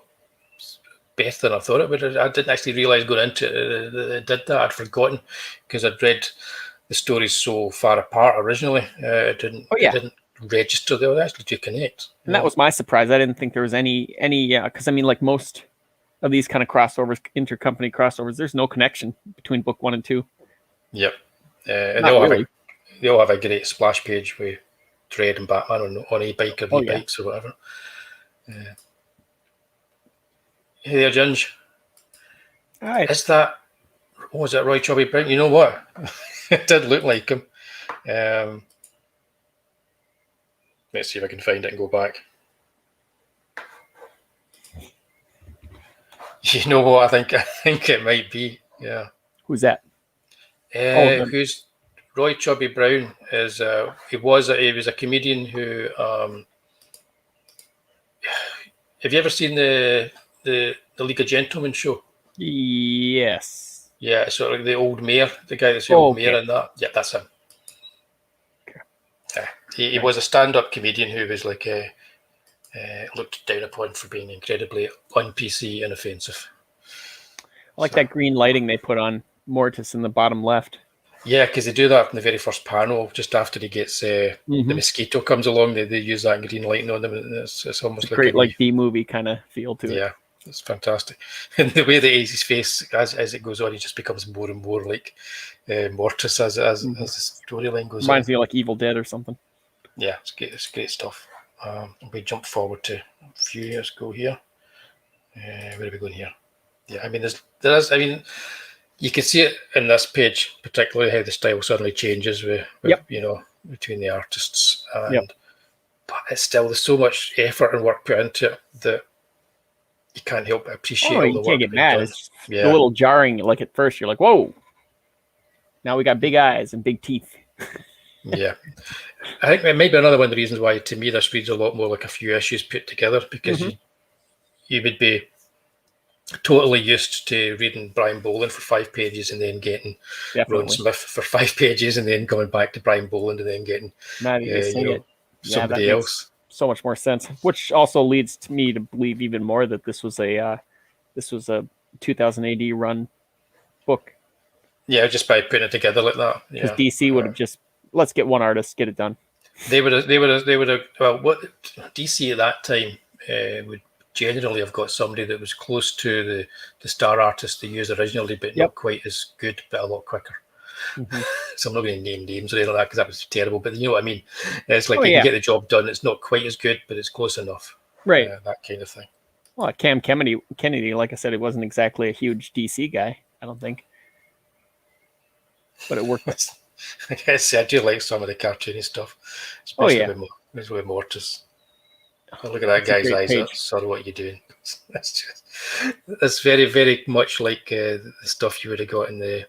better than I thought it would. I didn't actually realise going into it did that. I'd forgotten because I'd read the stories so far apart originally. It didn't register. They actually do connect. And that was my surprise. I didn't think there was any because I mean, like most of these kind of crossovers, intercompany crossovers, there's no connection between book 1 and 2. Yep. And they all have a great splash page with Dredd and Batman on a bike or bikes or whatever. Hey there, Ginge. Hi. Is that Roy Chubby Brown? You know what? It did look like him. Let's see if I can find it and go back. You know what? I think it might be. Yeah. Who's that? Who's Roy Chubby Brown? He was a comedian who. Have you ever seen the League of Gentlemen show? Yes. Yeah, sort of like the old mayor, the guy that's the old mayor in that. Yeah, that's him. Okay. He was a stand-up comedian who was like looked down upon for being incredibly un-PC and offensive. I like that green lighting they put on Mortis in the bottom left. Yeah, because they do that in the very first panel, just after he gets the mosquito comes along. They use that green lighting on them. It's almost like great, like B-movie kind of feel to it. Yeah, it's fantastic. And the way that his face, as it goes on, he just becomes more and more like Mortis as the storyline goes on. Reminds me of like Evil Dead or something. Yeah, it's great stuff. We jump forward to a few years ago here. Where are we going here? Yeah, I mean, there is. I mean, you can see it in this page, particularly how the style suddenly changes with between the artists. But it's still, there's so much effort and work put into it that you can't help but appreciate all the work. You can't get mad. It's a little jarring. Like at first, you're like, "Whoa!" Now we got big eyes and big teeth. Yeah, I think it might be another one of the reasons why, to me, this reads a lot more like a few issues put together, because you would be totally used to reading Brian Boland for 5 pages and then getting Ron Smith for 5 pages and then going back to Brian Boland and then getting somebody else. So much more sense, which also leads to me to believe even more that this was a 2000 AD run book. Yeah, just by putting it together like that. Because DC would have just, let's get one artist, get it done. They would have. Well, what DC at that time would generally have got somebody that was close to the star artist they used originally, but not quite as good, but a lot quicker. So I'm not going to name names or anything like that because that was terrible. But you know what I mean? It's like you can get the job done. It's not quite as good, but it's close enough. Right. That kind of thing. Well, Cam Kennedy, like I said, it wasn't exactly a huge DC guy, I don't think. But it worked. I do like some of the cartoony stuff. Especially with Mortis. Look at that It's a guy's great eyes. page. Sir, what are you doing? It's very, very much like the stuff you would have got in the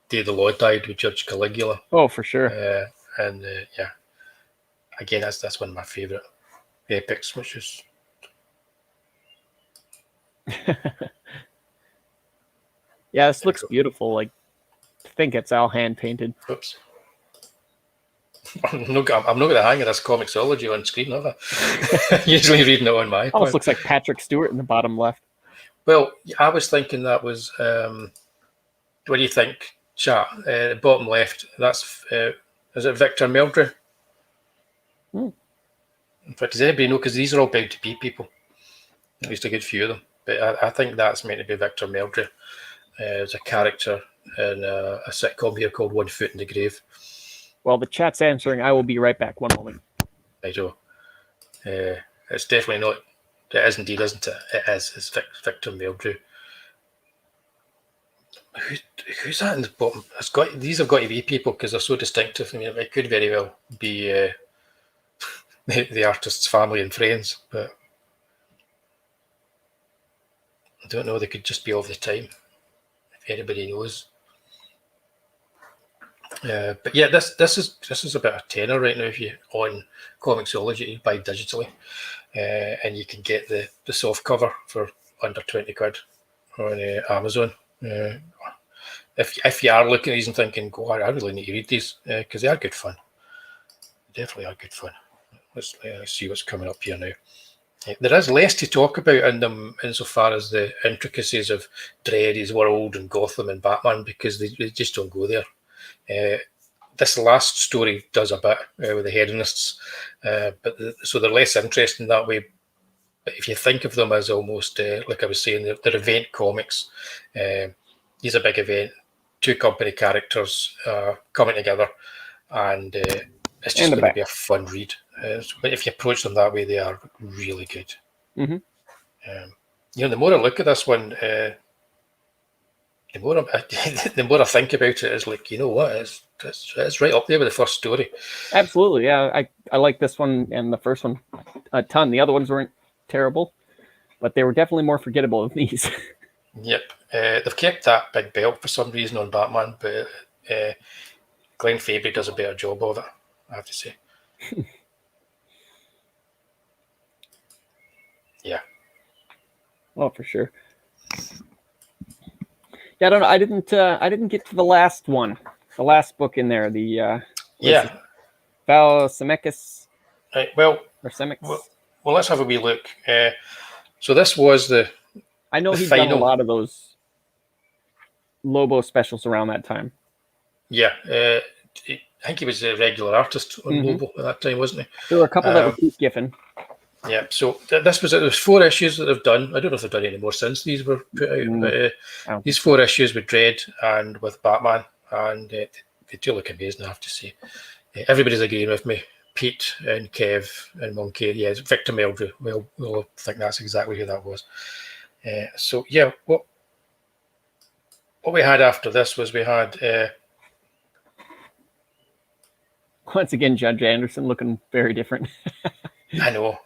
Day the Lord Died with Judge Caligula. Oh, for sure. And yeah, again, that's one of my favourite epics, which is. Yeah, this looks beautiful. Like, I think it's all hand painted. Oops. I'm not going to hang this Comixology on screen, have I? Usually reading it on my iPad. Almost looks like Patrick Stewart in the bottom left. Well, I was thinking that was. What do you think, chat? Bottom left. That's is it Victor Meldrew? In fact, does anybody know? Because these are all bound to be people. At least a good few of them. But I think that's meant to be Victor Meldrew. As a character in a sitcom here called One Foot in the Grave. Well, the chat's answering. I will be right back. One moment. I know. It's definitely not. It is indeed, isn't it? It is. It's Victor Meldrew. Who's that in the bottom? These have got to be people because they're so distinctive. I mean, it could very well be the artist's family and friends, but I don't know. They could just be of the time. If anybody knows. But yeah, this is about a tenner right now if you on Comixology, you buy digitally, and you can get the soft cover for under 20 quid on Amazon. If you are looking at these and thinking, "Go, I really need to read these," because they are good fun. They definitely are good fun. Let's see what's coming up here now. There is less to talk about in them insofar as the intricacies of Dredd, his world, and Gotham and Batman, because they just don't go there. This last story does a bit with the hedonists, so they're less interesting that way. But if you think of them as almost, like I was saying, they're event comics. These are a big event, two company characters coming together, and it's just going to be a fun read. But if you approach them that way, they are really good. Mm-hmm. The more I look at this one, the more I think about it, is like, you know what, it's right up there with the first story. Absolutely, yeah. I like this one and the first one a ton. The other ones weren't terrible, but they were definitely more forgettable than these. Yep. They've kept that big belt for some reason on Batman, but Glenn Fabry does a better job of it, I have to say. Yeah. Oh, for sure. Yeah, I don't know. I didn't get to the last one, the last book in there. The Val Semekis. Right. Well, or Semeks. Well, let's have a wee look. So this was the. I know he's done a lot of those Lobo specials around that time. Yeah, I think he was a regular artist on Lobo at that time, wasn't he? There were a couple that were Keith Giffen. Yeah, so there was 4 issues that they've done. I don't know if they've done any more since these were put out. But these 4 issues with Dredd and with Batman, and they do look amazing, I have to say. Everybody's agreeing with me. Pete and Kev and Monkey, yes, Victor Meldrew. We'll think that's exactly who that was. So yeah, what we had after this was we had. Once again, Judge Anderson looking very different. I know.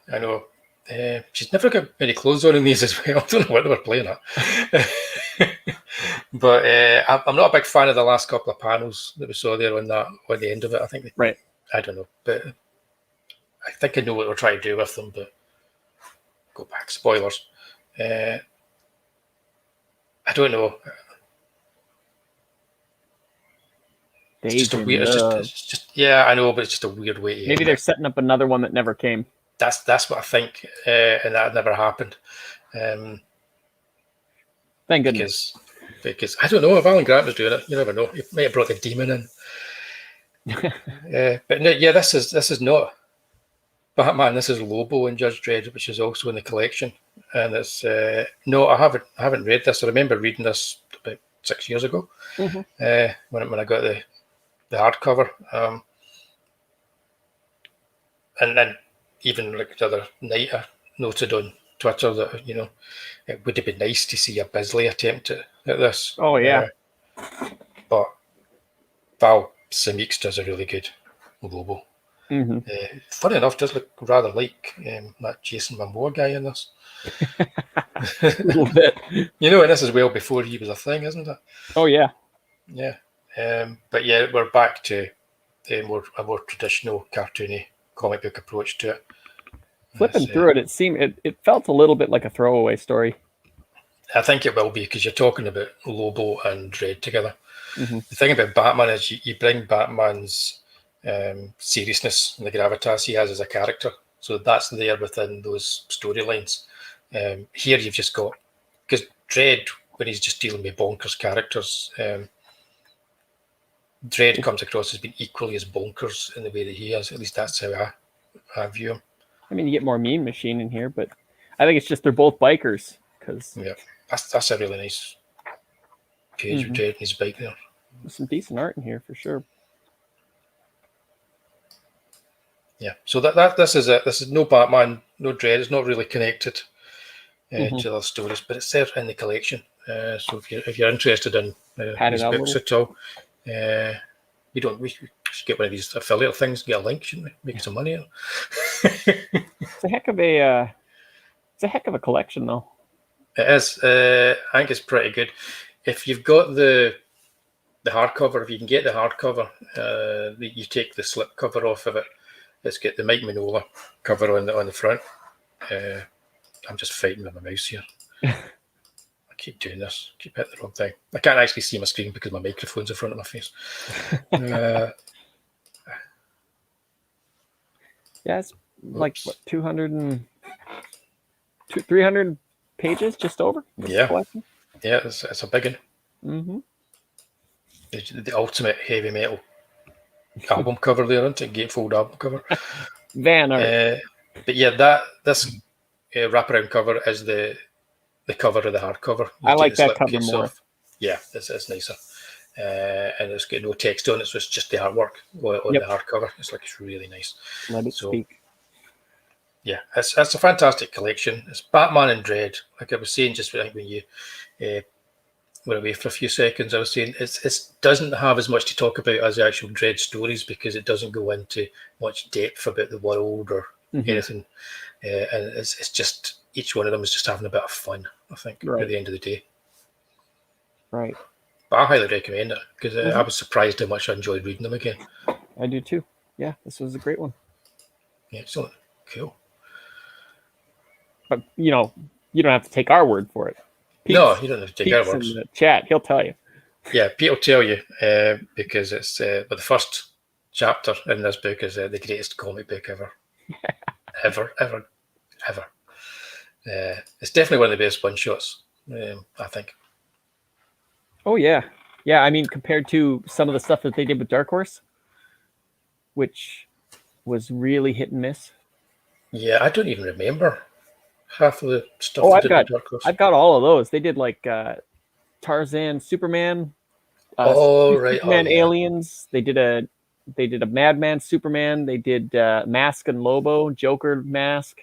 She's never got any clothes on in these as well. I don't know what they were playing at. But I'm not a big fan of the last couple of panels that we saw there on the end of it. I think right. I don't know, but I think I know what we're trying to do with them. But go back, spoilers. I don't know. It's just a weird. It's just yeah, I know, but it's just a weird way. Maybe they're setting up another one that never came. That's what I think, and that never happened. Thank goodness. Because I don't know if Alan Grant was doing it. You never know. He might have brought the demon in. But no, yeah, this is not Batman. This is Lobo and Judge Dredd, which is also in the collection. And it's no, I haven't read this. I remember reading this about 6 years ago when I got the hardcover. And then even like the other night, I noted on Twitter that it would have been nice to see a Bisley attempt at this. Oh yeah, but Val Semekis does a really good Lobo. Funny enough, does look rather like that Jason Momoa guy in this. A little bit. And this is well before he was a thing, isn't it? Oh yeah. Yeah. But yeah, we're back to a more traditional cartoony comic book approach to it. Flipping through it, it felt a little bit like a throwaway story. I think it will be, because you're talking about Lobo and Dredd together. The thing about Batman is you bring Batman's seriousness and the gravitas he has as a character, so that's there within those storylines. Here you've just got, because Dredd, when he's just dealing with bonkers characters, Dredd comes across as being equally as bonkers in the way that he is. At least that's how I view him. I mean, you get more Mean Machine in here, but I think it's just they're both bikers. Yeah, that's a really nice page of Dredd and his bike there. There's some decent art in here for sure. Yeah, so this is no Batman, no Dredd. It's not really connected to other stories, but it's there in the collection. So if you're interested in these books at all, we should get one of these affiliate things, get a link, shouldn't we? Make some money out. It's a heck of a collection, though. It is. I think it's pretty good. If you've got the hardcover, if you can get the hardcover, you take the slip cover off of it. Let's get the Mike Mignola cover on the front. I'm just fighting with my mouse here. I keep doing this. Keep hitting the wrong thing. I can't actually see my screen because my microphone's in front of my face. Yeah, it's like what, 300 pages, just over. Yeah, it's a big one. The ultimate heavy metal album cover there, isn't it? Gatefold album cover. Van art. But yeah, this wraparound cover is the cover of the hardcover. I like that cover more. Yeah, it's nicer. And it's got no text on it, so it's just the artwork on the hardcover. It's really nice. Let it speak. Yeah, it's a fantastic collection. It's Batman and Dredd. Like I was saying, just when you were away for a few seconds, I was saying it doesn't have as much to talk about as the actual Dredd stories, because it doesn't go into much depth about the world or anything. And it's just, each one of them is just having a bit of fun, I think, at the end of the day. Right. But I highly recommend it, because I was surprised how much I enjoyed reading them again. I do too. Yeah, this was a great one. Yeah, excellent. Cool. But, you don't have to take our word for it. No, you don't have to take our words. In the chat, he'll tell you. Yeah, Pete will tell you, because it's but the first chapter in this book is the greatest comic book ever. ever. It's definitely one of the best one-shots, I think. Oh, yeah. Yeah, I mean, compared to some of the stuff that they did with Dark Horse, which was really hit and miss. Yeah, I don't even remember half of the stuff. Oh, I've got all of those. They did like Tarzan, Superman, Superman, Aliens. They did a Madman Superman. They did Mask and Lobo, Joker Mask.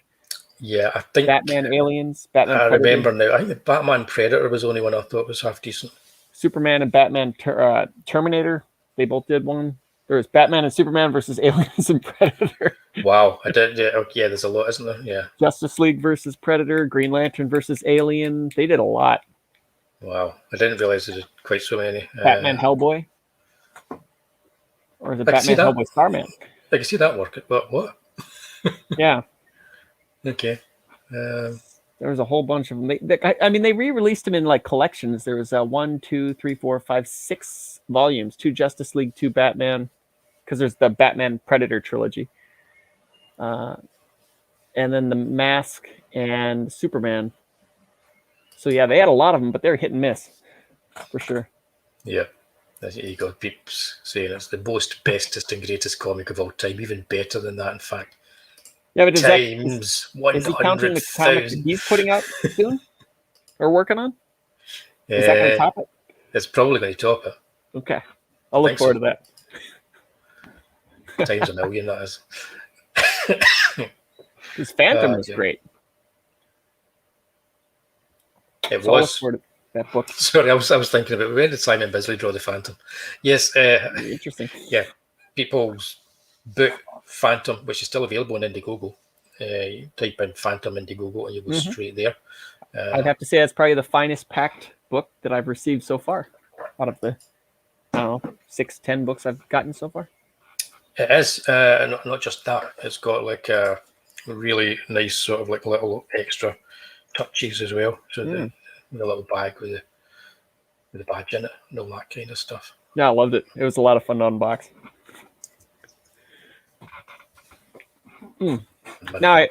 Yeah, I think Batman, Aliens, Batman. I Predator. remember now. I think the Batman Predator was the only one I thought was half decent. Superman and Batman Terminator. They both did one. There was Batman and Superman versus Aliens and Predator. Wow, I did. Yeah, there's a lot, isn't there? Yeah. Justice League versus Predator, Green Lantern versus Alien. They did a lot. Wow, I didn't realize there were quite so many. Batman Hellboy, or the Batman Hellboy Starman. I can see that working. What? Yeah. Okay. There was a whole bunch of them. They re-released them in like collections. There was 1, 2, 3, 4, 5, 6 volumes. 2 Justice League, 2 Batman, because there's the Batman Predator trilogy. And then the Mask and Superman. So yeah, they had a lot of them, but they're hit and miss for sure. Yeah. You got peeps saying it's the most bestest and greatest comic of all time, even better than that, in fact. Yeah, but is he counting the comic he's putting out soon or working on? Is that going to top it? It's probably going to top it. Okay, I'll look forward to that. Times a million, that is. His Phantom was great. It was. That book. Sorry, I was thinking about when did Simon Bisley draw the Phantom? Yes. Interesting. Yeah, people's book Phantom, which is still available on Indiegogo. You type in Phantom Indiegogo and you go straight there. I'd have to say that's probably the finest packed book that I've received so far out of the, I don't know, 6-10 books I've gotten so far. It is, not just that. It's got like a really nice sort of like little extra touches as well. So the little bag with the badge in it and all that kind of stuff. Yeah, I loved it. It was a lot of fun to unbox. Now,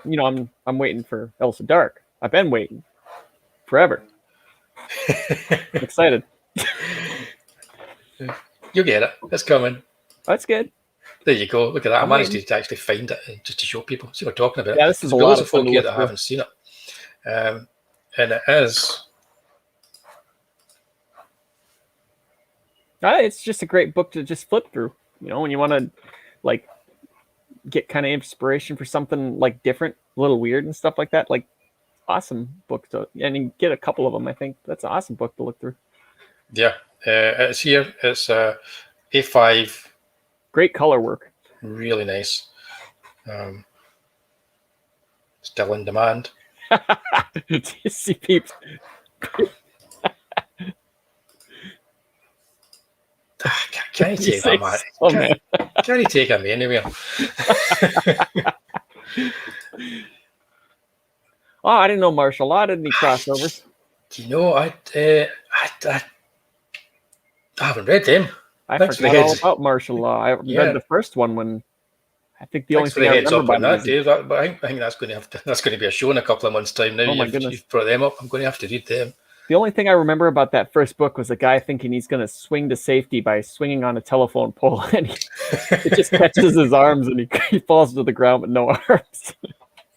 I'm waiting for Elsa Dark. I've been waiting forever. I'm excited. You'll get it. It's coming. That's good. There you go. Look at that. I managed to actually find it just to show people. See what we're talking about. Yeah, this is a lot of fun folk here that haven't seen it. And it is. It's just a great book to just flip through. When you want to like get kind of inspiration for something like different, a little weird and stuff like that. Like, awesome book to, and you get a couple of them. I think that's an awesome book to look through. Yeah, it's here. It's A5. Great color work. Really nice. Still in demand. See peeps. Can you take that, man? Can you take him anywhere? Oh, I didn't know martial law did any crossovers. Do you know, I haven't read them. I forgot all about martial law. I read the first one when I think the only thing I remember about that, Dave. But I think that's going to be a show in a couple of months' time. Now you've brought them up. I'm going to have to read them. The only thing I remember about that first book was a guy thinking he's going to swing to safety by swinging on a telephone pole, and it just catches his arms, and he falls to the ground with no arms.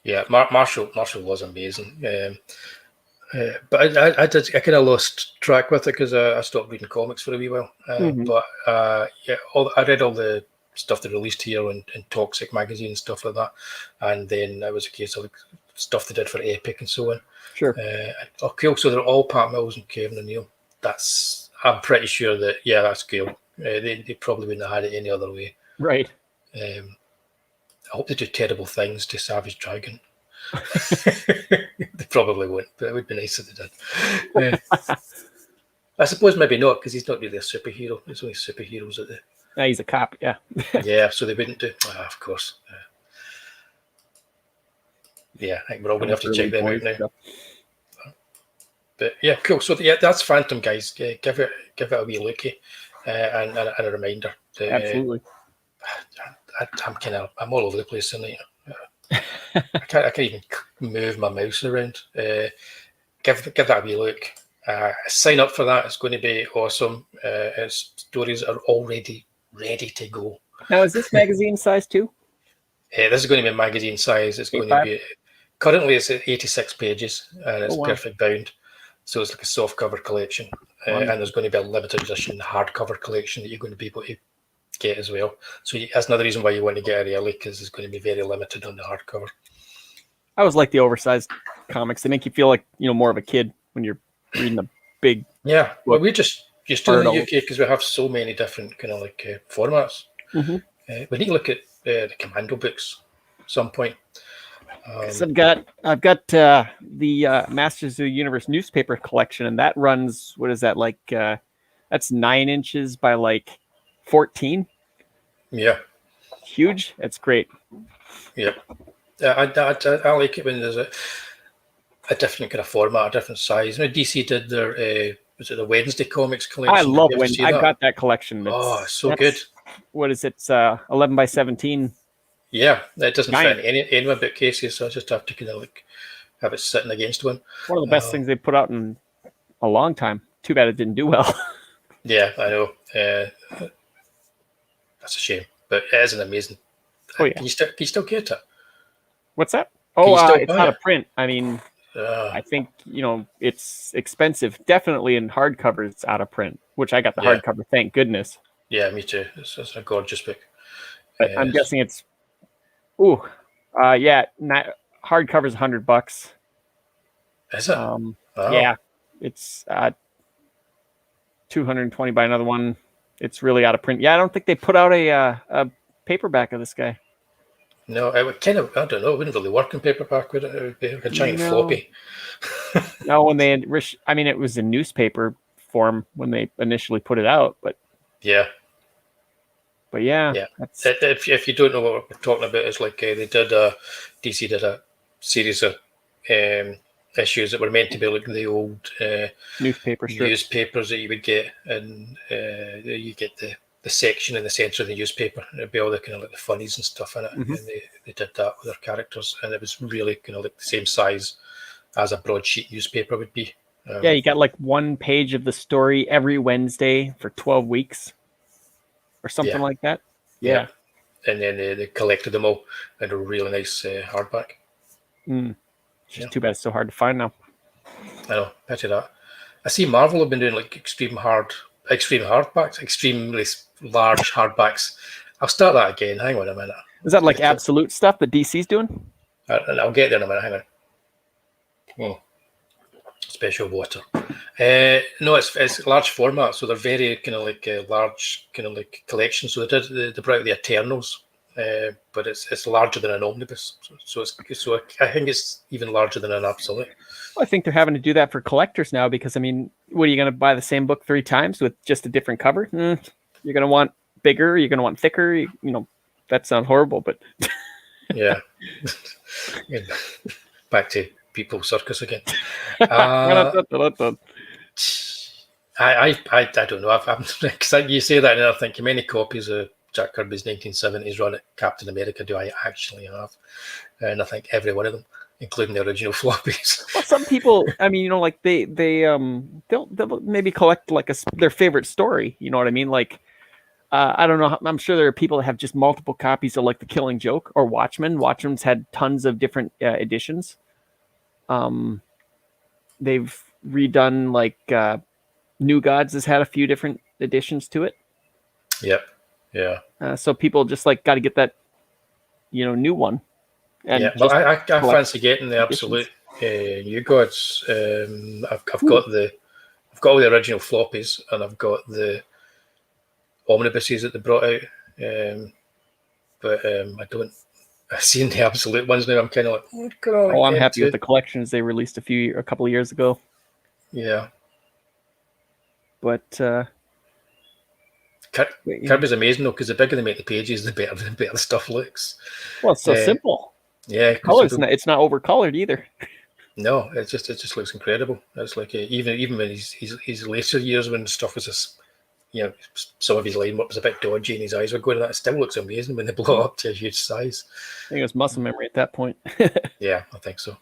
Yeah, Marshall was amazing. But I kind of lost track with it because I stopped reading comics for a wee while. But I read all the stuff they released here and Toxic magazine and stuff like that, and then it was a case of like, stuff they did for Epic and so on. Sure. Okay, so they're all Pat Mills and Kevin O'Neill. I'm pretty sure that that's cool. They probably wouldn't have had it any other way. Right. I hope they do terrible things to Savage Dragon. They probably won't, but it would be nice if they did. I suppose maybe not, because he's not really a superhero. There's only superheroes at the. Yeah, he's a cop. Yeah. Yeah, so they wouldn't do. Of course. Yeah, I think we're all going to have to check them out now. But yeah, cool. So that's Phantom, guys. Give it a wee looky, and a reminder. Absolutely. I'm all over the place tonight. I can't even move my mouse around. Give that a wee look. Sign up for that. It's going to be awesome. Its stories are already ready to go. Now, is this magazine size too? This is going to be magazine size. It's going to be currently it's at 86 pages and it's perfect bound. So it's like a soft cover collection, and there's going to be a limited edition hardcover collection that you're going to be able to get as well. So that's another reason why you want to get it early, because it's going to be very limited on the hardcover. I always like the oversized comics. They make you feel like more of a kid when you're reading a big. Yeah, well, we're just still in the UK because we have so many different kind of like formats. We need to look at the Commando books at some point. I've got the Masters of the Universe newspaper collection, and that runs, what is that, like that's 9 inches by like 14. Yeah, huge. It's great. Yeah, I like it when there's a different kind of format, a different size. DC did their was it the Wednesday comics collection? I love Wednesday. I've got that collection. It's so good. What is it? 11 by 17. Yeah, it doesn't fit in any of my bookcases, so I just have to kind of like have it sitting against one. One of the best things they put out in a long time. Too bad it didn't do well. Yeah, I know. That's a shame, but it is an amazing. Oh yeah. Can you still get it? What's that? It's out of print. I mean, I think it's expensive. Definitely in hardcover, it's out of print. Which I got the hardcover. Thank goodness. Yeah, me too. It's a gorgeous book. But I'm guessing it's. Hardcover's $100. Is it? Yeah, it's 220 by another one. It's really out of print. Yeah, I don't think they put out a paperback of this guy. No, it would kind of, I don't know, it wouldn't really work in paperback, would it? It would be like a giant floppy. No, when they had, I mean, it was in newspaper form when they initially put it out, but yeah. That's... If you don't know what we're talking about, it's like they did DC did a series of issues that were meant to be like the old newspapers that you would get, and you get the section in the centre of the newspaper, and it'd be all the kind of like the funnies and stuff in it, and they did that with their characters, and it was really kind of like the same size as a broadsheet newspaper would be. You got like one page of the story every Wednesday for 12 weeks or something like that. Yeah. And then they collected them all in a really nice hardback. It's just too bad it's so hard to find now. I know, pity that. I see Marvel have been doing like extreme hardbacks, extremely large hardbacks. I'll start that again. Hang on a minute. Is that like absolute stuff that DC's doing? I'll get there in a minute. Hang on. Special water. No, it's large format, so they're very kind of like large kind of like collections. So they brought out the Eternals, but it's larger than an omnibus. So I think it's even larger than an absolute. Well, I think they're having to do that for collectors now because, I mean, what are you going to buy the same book 3 times with just a different cover? You're going to want bigger. You're going to want thicker. You know, that sounds horrible, but yeah. Back to People Circus again. I don't know. Cause you say that, and I think how many copies of Jack Kirby's 1970s run at Captain America do I actually have? And I think every one of them, including the original floppies. Well, some people, I mean, you know, like they'll maybe collect like their favorite story. You know what I mean? Like, I don't know. I'm sure there are people that have just multiple copies of like The Killing Joke or Watchmen. Watchmen's had tons of different editions. They've redone like New Gods has had a few different editions to it. Yep. Yeah. So people just like got to get that, new one. And well, I fancy getting the absolute New Gods. I've got all the original floppies, and I've got the omnibuses that they brought out. But I don't. I've seen the absolute ones now. I'm kind of like, I'm happy with the collections they released a couple of years ago. Yeah, but Kirby's amazing though, because the bigger they make the pages, the better the stuff looks. Well, it's so simple. Yeah, colors. It's not overcolored either. No, it just looks incredible. It's like even when his later years when stuff was just, some of his line work was a bit dodgy and his eyes were going, that it still looks amazing when they blow up to a huge size. I think it was muscle memory at that point. Yeah, I think so.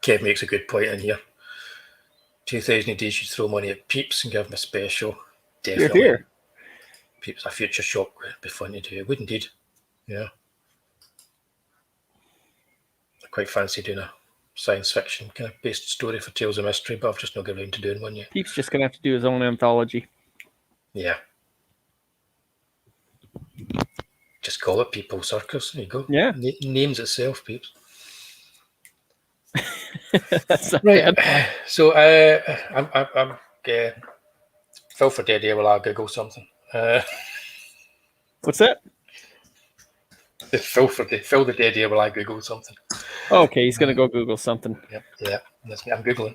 Kev makes a good point in here. 2000 AD should throw money at Peeps and give them a special. Definitely. Here. Peeps, a Future Shock would be fun to do. It would indeed. Yeah. I quite fancy doing a science fiction kind of based story for Tales of Mystery, but I've just not got around to doing one yet. Peeps just going to have to do his own anthology. Yeah. Just call it People Circus. There you go. Yeah. Names itself, Peeps. That's right. So I'm Phil for dead here. Will I Google something? What's that? Phil the dead here. Will I Google something? Okay, he's gonna go Google something. Yeah. That's me. I'm googling.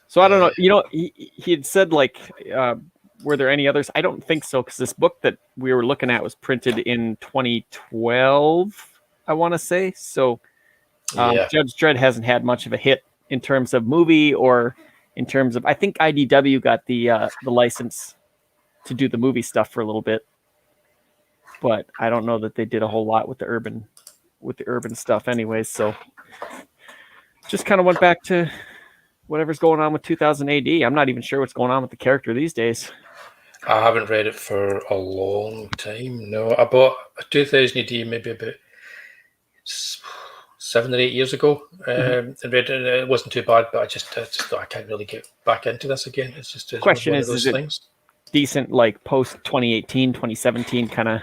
So I don't know. He had said like, were there any others? I don't think so, because this book that we were looking at was printed in 2012. I want to say so. Judge Dredd hasn't had much of a hit in terms of movie or in terms of. I think IDW got the license to do the movie stuff for a little bit, but I don't know that they did a whole lot with the urban stuff, anyways. So just kind of went back to whatever's going on with 2000 AD. I'm not even sure what's going on with the character these days. I haven't read it for a long time. No, I bought 2000 AD maybe about 7 or 8 years ago, and read it, and it wasn't too bad, but I just thought I can't really get back into this again. It's just question one is of those it things. Decent like post 2018, 2017 kind of,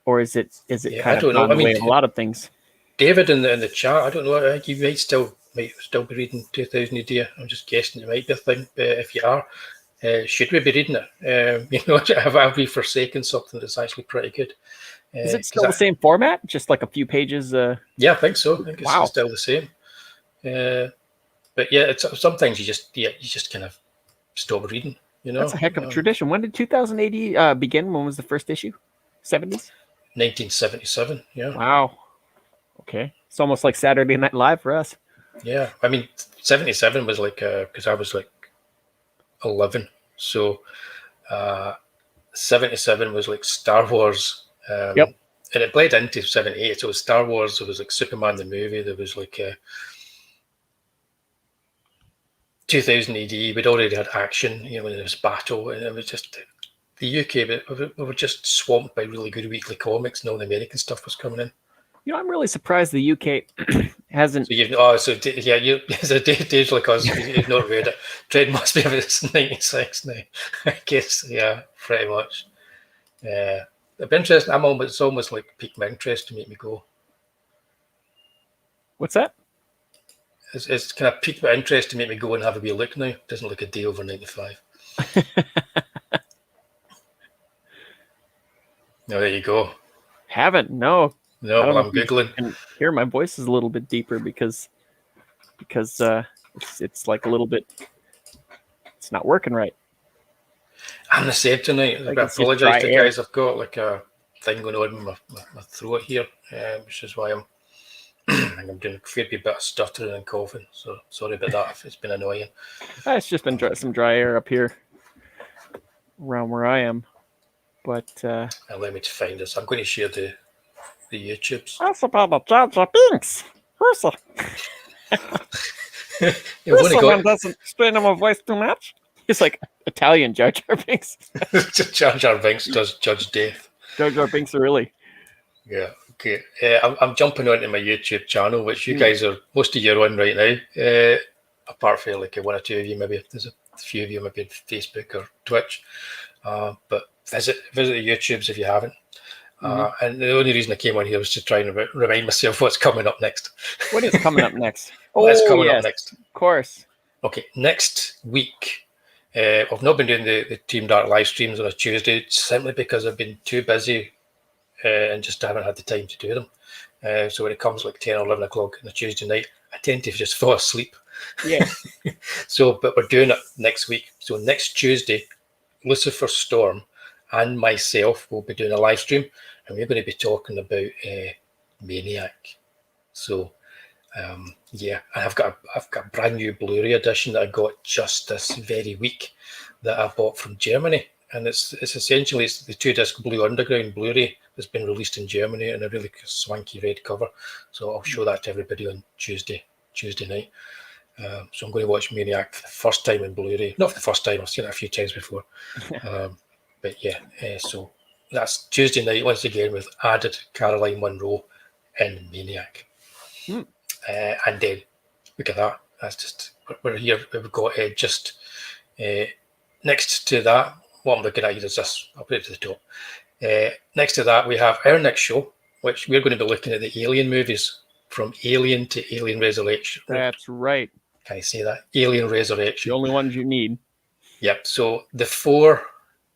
or is it kind of gone away a lot of things? David in the chat, I don't know. You might still be reading 2000 AD. I'm just guessing it might be a thing. But if you are, Should we be reading it? Have we forsaken something that's actually pretty good? Is it still the same format? Just like a few pages? Yeah, I think so. I think Wow. it's still the same. But yeah, it's sometimes you just kind of stop reading. That's a heck of a tradition. When did 2000 AD begin? When was the first issue? 70s? 1977. Yeah. Wow. Okay. It's almost like Saturday Night Live for us. Yeah. I mean, 77 was like, because I was like 11. So 77 was like Star Wars. Yep. And it bled into 78. So it was Star Wars. There was like Superman the movie. There was like 2000 AD. We'd already had action, there was battle. And it was just the UK, we were just swamped by really good weekly comics, and all the American stuff was coming in. I'm really surprised the UK hasn't. So Dave's like us. You've not read it. Dredd must be about 96 now, I guess. Yeah, pretty much. It'd be interesting. It's almost like piqued my interest to make me go. What's that? It's kind of piqued my interest to make me go and have a wee look now. It doesn't look a day over 95. No, there you go. Haven't, no. No, well, I'm Googling. And here my voice is a little bit deeper because it's like a little bit, it's not working right. I'm the same tonight. I apologise to guys. I've got like a thing going on with my throat here, which is why I'm doing a fair bit of stuttering and coughing. So sorry about that if it's been annoying. It's just been some dry air up here around where I am. But allow me to find this. I'm going to share the YouTubes. That's about the Jar Jar Binks. Ursa. One doesn't strain my voice too much. He's like Italian Jar Jar Binks. Jar Jar Binks does Judge Death. Jar Jar Binks are really. Yeah. Okay. I'm jumping onto my YouTube channel, which you guys are most of you are on right now. Apart from like one or two of you, maybe there's a few of you maybe on Facebook or Twitch. But visit the YouTubes if you haven't. And the only reason I came on here was to try and remind myself what's coming up next. What is coming up next? What's coming up next? Of course. Okay, next week. I've not been doing the Team Dark live streams on a Tuesday simply because I've been too busy and just haven't had the time to do them. So when it comes like 10 or 11 o'clock on a Tuesday night, I tend to just fall asleep. Yeah. But we're doing it next week. So next Tuesday, Lucifer Storm and myself will be doing a live stream, and we're going to be talking about Maniac. So and I've got a brand new Blu-ray edition that I got just this very week that I bought from Germany, and it's essentially the 2-disc Blue Underground Blu-ray that's been released in Germany in a really swanky red cover. So I'll show that to everybody on Tuesday night. So I'm going to watch Maniac for the first time in Blu-ray. Not for the first time, I've seen it a few times before. But yeah, so that's Tuesday night once again with added Caroline Munro in Maniac. And then look at that. That's just, we're here. We've got just next to that, what I'm looking at here is this. I'll put it to the top. Next to that, we have our next show, which we're going to be looking at the Alien movies from Alien to Alien Resurrection. That's right. Can I say that? Alien Resurrection. The only ones you need. Yep. So the 4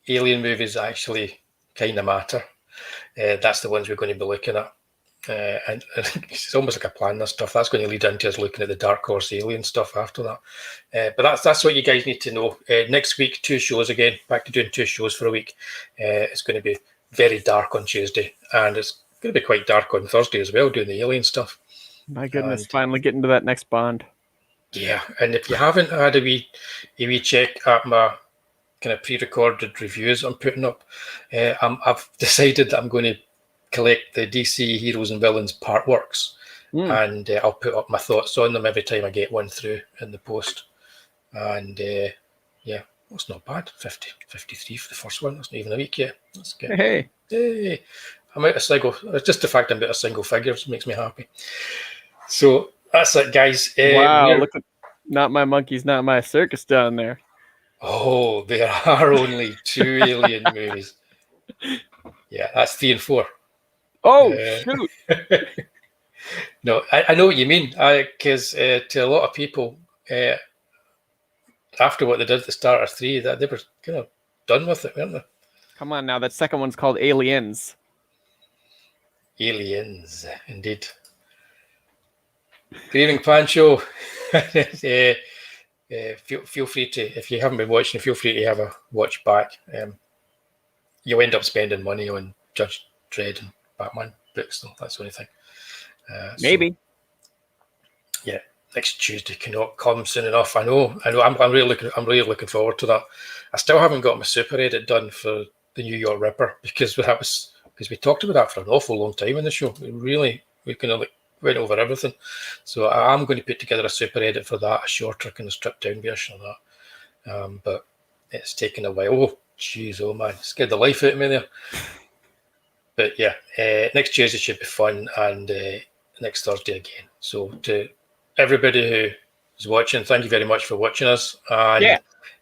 Alien movies actually kind of matter. That's the ones we're going to be looking at. And it's almost like a plan, this stuff. That's going to lead into us looking at the Dark Horse Alien stuff after that. But that's what you guys need to know. Next week, 2 shows again. Back to doing 2 shows for a week. It's going to be very dark on Tuesday, and it's going to be quite dark on Thursday as well, doing the Alien stuff. My goodness, finally getting to that next Bond. Yeah, and if you haven't had a wee check at my kind of pre-recorded reviews I'm putting up, I've decided that I'm going to collect the DC Heroes and Villains part works, and I'll put up my thoughts on them every time I get one through in the post. And that's not bad. 53 for the first one. That's not even a week yet. That's good. Hey. I'm out of single. Just the fact I'm out of single figures makes me happy. So that's it, guys. Wow, look at Not My Monkeys, Not My Circus down there. Oh, there are only 2 Alien movies. Yeah, that's 3 and 4. Oh, shoot. No, I know what you mean. Because to a lot of people, after what they did at the start of 3, that they were kind of done with it, weren't they? Come on now, that second one's called Aliens. Aliens, indeed. Good evening, Pancho. Feel free to, if you haven't been watching, feel free to have a watch back. You'll end up spending money on Judge Dredd and Batman books, though. That's the only thing. Maybe. So, yeah, next Tuesday cannot come soon enough. I know. I'm really looking forward to that. I still haven't got my super edit done for the New York Ripper because we talked about that for an awful long time in the show. We kind of like went over everything. So I'm going to put together a super edit for that, a shorter kind of stripped down version of that. But it's taken a while. Oh, jeez, oh man, scared the life out of me there. But yeah, next Tuesday should be fun, and next Thursday again. So to everybody who is watching, thank you very much for watching us. And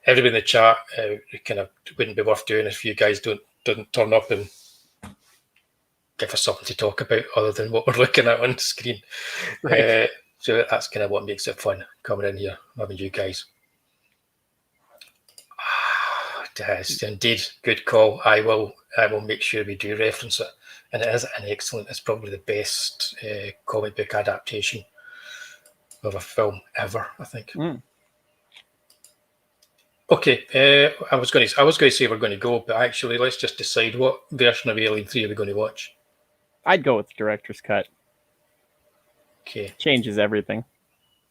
everybody in the chat, it kind of wouldn't be worth doing if you guys didn't turn up and give us something to talk about other than what we're looking at on the screen. Right. So that's kind of what makes it fun, coming in here, having you guys. Yes, indeed, good call. I will make sure we do reference it, and it is an excellent. It's probably the best comic book adaptation of a film ever, I think. Okay, I was going to say we're going to go, but actually, let's just decide what version of Alien 3 are we going to watch. I'd go with the director's cut. Okay, changes everything.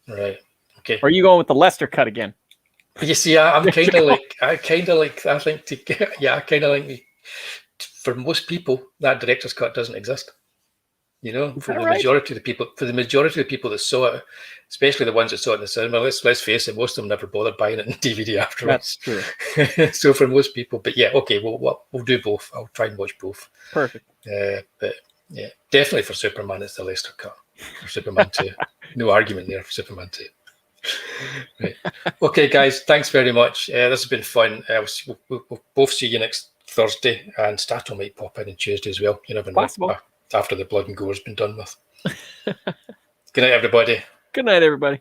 Right. Okay. Or are you going with the Lester cut again? You see, I kind of like for most people, that director's cut doesn't exist. You know, for the majority of the people that saw it, especially the ones that saw it in the cinema, let's face it, most of them never bothered buying it in DVD afterwards. That's true. So for most people, but yeah, okay, we'll do both. I'll try and watch both. Perfect. But yeah, definitely for Superman, it's the Lester cut. For Superman 2, no argument there for Superman 2. Right. Okay, guys, thanks very much. This has been fun. We'll both see you next Thursday, and Statto might pop in on Tuesday as well. You never know. Possible. After the blood and gore has been done with. Good night, everybody. Good night, everybody.